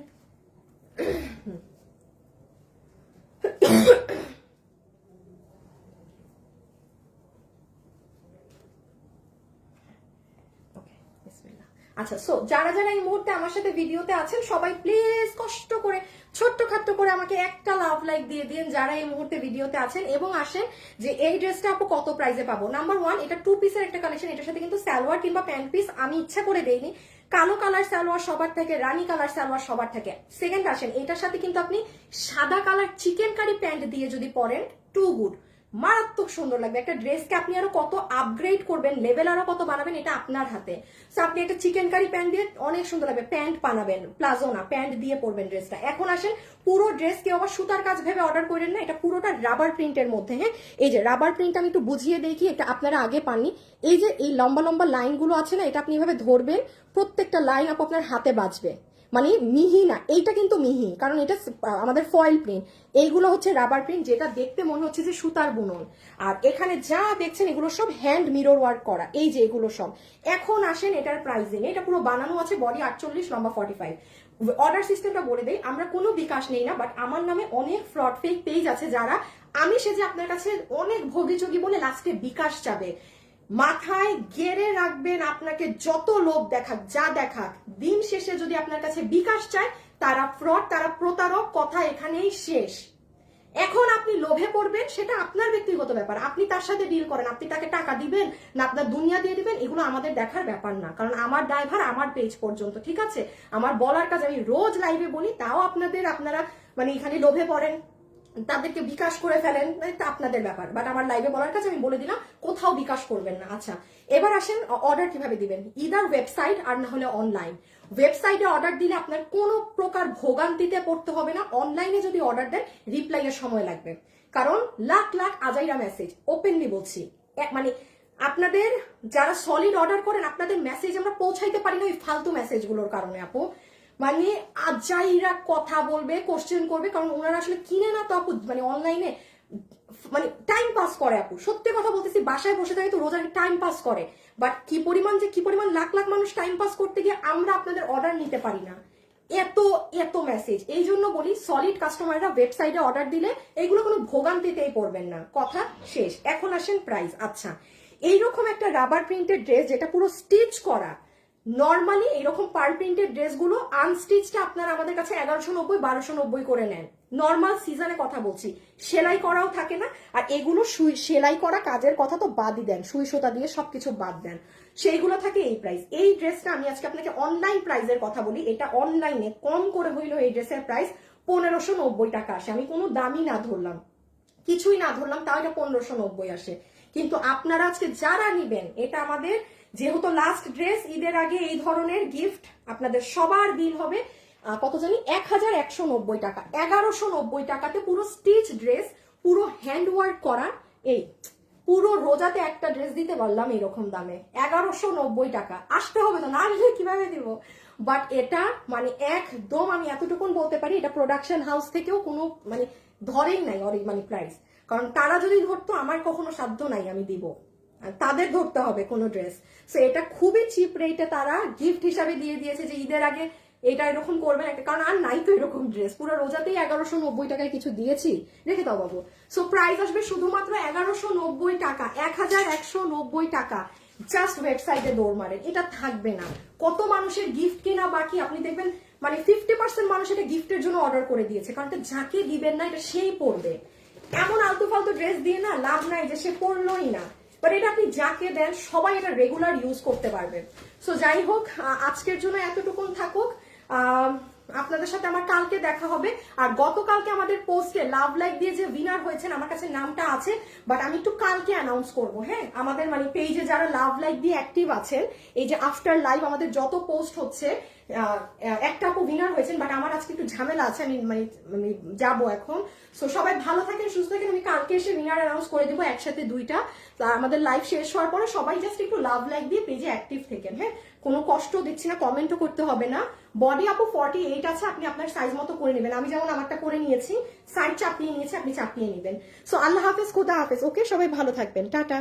আচ্ছা, সো যারা যারা এই মুহূর্তে আমার সাথে ভিডিওতে আছেন সবাই প্লিজ কষ্ট করে ছোট্ট করে আমাকে একটা লাভ লাইক দিয়ে দিন যারা এই মুহূর্তে ভিডিওতে আছেন, এবং আসেন যে এই ড্রেসটা আপু কত প্রাইসে পাবো। নাম্বার 1, এটা 2 পিসের একটা কালেকশন, এটার সাথে কিন্তু সালোয়ার কিংবা প্যান্ট পিস আমি ইচ্ছা করে দেইনি। কালো কালার সালোয়ার সবার থেকে, রানী কালার সালোয়ার সবার থেকে। সেকেন্ড আসেন, এটার সাথে কিন্তু আপনি সাদা কালার চিকেন কারি প্যান্ট দিয়ে যদি পরেন, টু গুড, মারাত্মক সুন্দর লাগবে। একটা ড্রেসকে আপনি আরো কত আপগ্রেড করবেন, লেভেল আরো কত বানাবেন, এটা আপনার হাতে। সো আপনি একটা চিকেন কারি প্যান্ট দিয়ে অনেক সুন্দর লাগবে। প্যান্ট বানাবেন, প্লাজো না, প্যান্ট দিয়ে পরবেন ড্রেসটা। এখন আসেন, পুরো ড্রেস কেউ আবার সুতার কাজ ভেবে অর্ডার করেন না, এটা পুরোটা রাবার প্রিন্টের মধ্যে। হ্যাঁ, এই যে রাবার প্রিন্ট আমি একটু বুঝিয়ে দেখি, এটা আপনারা আগে পাননি। এই যে এই লম্বা লম্বা লাইনগুলো আছে না, এটা আপনি এভাবে ধরবেন, প্রত্যেকটা লাইন আপনার হাতে বাজবে, মানে মিহি না, এইটা কিন্তু মিহি, কারণ এটা আমাদের ফয়েল প্রিন্ট, এইগুলো হচ্ছে রাবার প্রিন্ট, যেটা দেখতে মনে হচ্ছে যে সুতার বুনন। আর এখানে যা দেখছেন এগুলো সব হ্যান্ড মিরর ওয়ার্ক করা, এই যে এগুলো সব। এখন আসেন এটার প্রাইসিং, এটা পুরো বানানো আছে, বডি 48, লম্বা 45। অর্ডার সিস্টেমটা বলে দেই, আমরা কোনো বিকাশ নেই না, বাট আমার নামে অনেক ফ্রড ফেক পেজ আছে, যারা আমি সেজে আপনার কাছে অনেক ভোগীযোগী বলে লাস্টে বিকাশ চাবে। মাথায় গেড়ে রাখবেন, আপনাকে যত লোভ দেখাক, যা দেখাক, দিন শেষে যদি আপনার কাছে বিকাশ চায়, তারা ফ্রড, তারা প্রতারক, কথা এখানেই শেষ। এখন আপনি লোভে পড়বেন, সেটা আপনার ব্যক্তিগত ব্যাপার, আপনি তার সাথে ডিল করেন, আপনি তাকে টাকা দিবেন না আপনার দুনিয়া দিয়ে দিবেন, এগুলো আমাদের দেখার ব্যাপার না, কারণ আমার ড্রাইভার আমার পেজ পর্যন্ত, ঠিক আছে? আমার বলার কাজ আমি রোজ লাইভে বলি, তাও আপনারা মানে এখানে লোভে পড়েন, তাদেরকে বিকাশ করে ফেলেন, এটা আপনাদের ব্যাপার, বাট আমার লাইভে বলার কাছে আমি বলে দিলাম কোথাও বিকাশ করবেন না। আচ্ছা, এবার আসেন অর্ডার কিভাবে দিবেন, ইদার ওয়েবসাইট আর না হলে অনলাইন। ওয়েবসাইটে অর্ডার দিলে আপনার কোনো প্রকার ভোগান্তিতে পড়তে হবে না, অনলাইনে যদি অর্ডার দেন রিপ্লাইয়ের সময় লাগবে, কারণ লাখ লাখ আজাইরা মেসেজ, ওপেনলি বলছি, মানে আপনাদের যারা সলিড অর্ডার করেন, আপনাদের মেসেজ আমরা পৌঁছাইতে পারি না ওই ফালতু মেসেজগুলোর কারণে আপু, মানে আজাইরা কথা বলবে, কোশ্চেন করবে, কারণ ওনারা আসলে কিনে না তো আপু, মানে অনলাইনে মানে টাইম পাস করে আপু, সত্যি কথা বলতেছি, বাসায় বসে থাকে তো রোজার টাইম পাস করে, বাট কি পরিমাণ লাখ লাখ মানুষ টাইম পাস করতে গিয়ে আমরা আপনাদের অর্ডার নিতে পারি না, এত মেসেজ। এই জন্য বলি সলিড কাস্টমাররা ওয়েবসাইটে অর্ডার দিলে এইগুলো কোনো ভোগান্তিতেই পড়বেন না, কথা শেষ। এখন আসেন প্রাইস। আচ্ছা, এইরকম একটা রাবার প্রিন্টেড ড্রেস যেটা পুরো স্টিচ করা, নর্মালি এরকম পার প্রিন্টেড ড্রেসগুলো আনস্টিচটা আপনারা আমাদের কাছে 1190 1290 করে নেন, নর্মাল সিজনে কথা বলছি, সেলাই করাও থাকে না। আর এগুলো সেলাই করা কাজের কথা তো বাদই দেন, সুই সুতা দিয়ে সবকিছু বাদ দেন, সেইগুলো থাকে এই প্রাইস। এই ড্রেসটা আমি আজকে আপনাকে অনলাইন প্রাইসের কথা বলি, এটা অনলাইনে কম করে হইলো এই ড্রেসের প্রাইস 1590 টাকা আসে। আমি কোনো দামই না ধরলাম, কিছুই না ধরলাম, তাও এটা 1590 আসে। কিন্তু আপনারা আজকে যারা নিবেন, এটা আমাদের যেহেতু লাস্ট ড্রেস, ঈদের আগে এই ধরনের গিফট আপনাদের সবার বিল হবে কত জানি 1190 টাকা। 1190 টাকাতে পুরো স্টিচ ড্রেস, পুরো হ্যান্ড ওয়ার্ক করা, এই পুরো রোজাতে একটা ড্রেস দিতে পারলাম এরকম দামে, 1190 টাকা। আসতে হবে তো, না আসলে কিভাবে দিব? বাট এটা মানে একদম আমি এতটুকুন বলতে পারি, এটা প্রোডাকশন হাউস থেকেও কোনো মানে ধরেই নাই মানে প্রাইস, কারণ তারা যদি ধরতো, আমার কখনো সাধ্য নাই আমি দিব, তাদের ধরতে হবে কোনো ড্রেস। সো এটা খুবই চিপ রেটে তারা গিফট হিসাবে দিয়ে দিয়েছে যে ঈদের আগে এটা এরকম করবেন একটা, কারণ আর নাই তো এরকম ড্রেস, পুরো রোজাতেই 1190 টাকায় কিছু দিয়েছি, রেখে দাও বাবু। সো প্রাইস আসবে শুধুমাত্র 1190 টাকা, 1190 টাকা। জাস্ট ওয়েবসাইটে দৌড় মারেন, এটা থাকবে না। কত মানুষের গিফট কেনা বাকি আপনি দেখবেন, মানে 50% মানুষ এটা গিফটের জন্য অর্ডার করে দিয়েছে, কারণ এটা যাকে দিবেন না এটা সেই পরবে। এমন আলতু ফালতু ড্রেস দিয়ে না লাভ নাই যে সে পরলোই না, বাট এটা আপনি যাকে দেন সবাই এটা রেগুলার ইউজ করতে পারবেন। সো যাই হোক, আজকের জন্য এতটুকুন থাকুক, আপনাদের সাথে আমার কালকে দেখা হবে। আর গতকালকে আমাদের পোস্টে লাভ লাইক দিয়ে যে উইনার হয়েছেন, আমার কাছে নামটা আছে, বাট আমি একটু কালকে অ্যানাউন্স করবো। হ্যাঁ, আমাদের মানে পেজে যারা লাভ লাইক দিয়ে অ্যাক্টিভ আছেন, এই যে আফটার লাইভ আমাদের যত পোস্ট হচ্ছে একটা আপু উইনার হয়েছেন, বাট আমার আজকে একটু ঝামেলা আছে, আমি মানে মানে যাবো এখন। সো সবাই ভালো থাকেন, সুস্থ থাকেন। আমি কালকে এসে উইনার অ্যানাউন্স করে দেবো একসাথে দুইটা। আমাদের লাইভ শেষ হওয়ার পরে সবাই জাস্ট একটু লাভ লাইক দিয়ে পেজে অ্যাক্টিভ থাকেন, হ্যাঁ? কোনো কষ্ট দিচ্ছি না, কমেন্টও করতে হবে না। বডি আপু 48 আছে, আপনি আপনার সাইজ মতো করে নেবেন। আমি যেমন আমারটা করে নিয়েছি, সাইড চাপিয়ে নিয়েছি, আপনি চাপিয়ে নেবেন। সো আল্লাহ হাফেজ, খোদা হাফেজ। ওকে, সবাই ভালো থাকবেন, টাটা।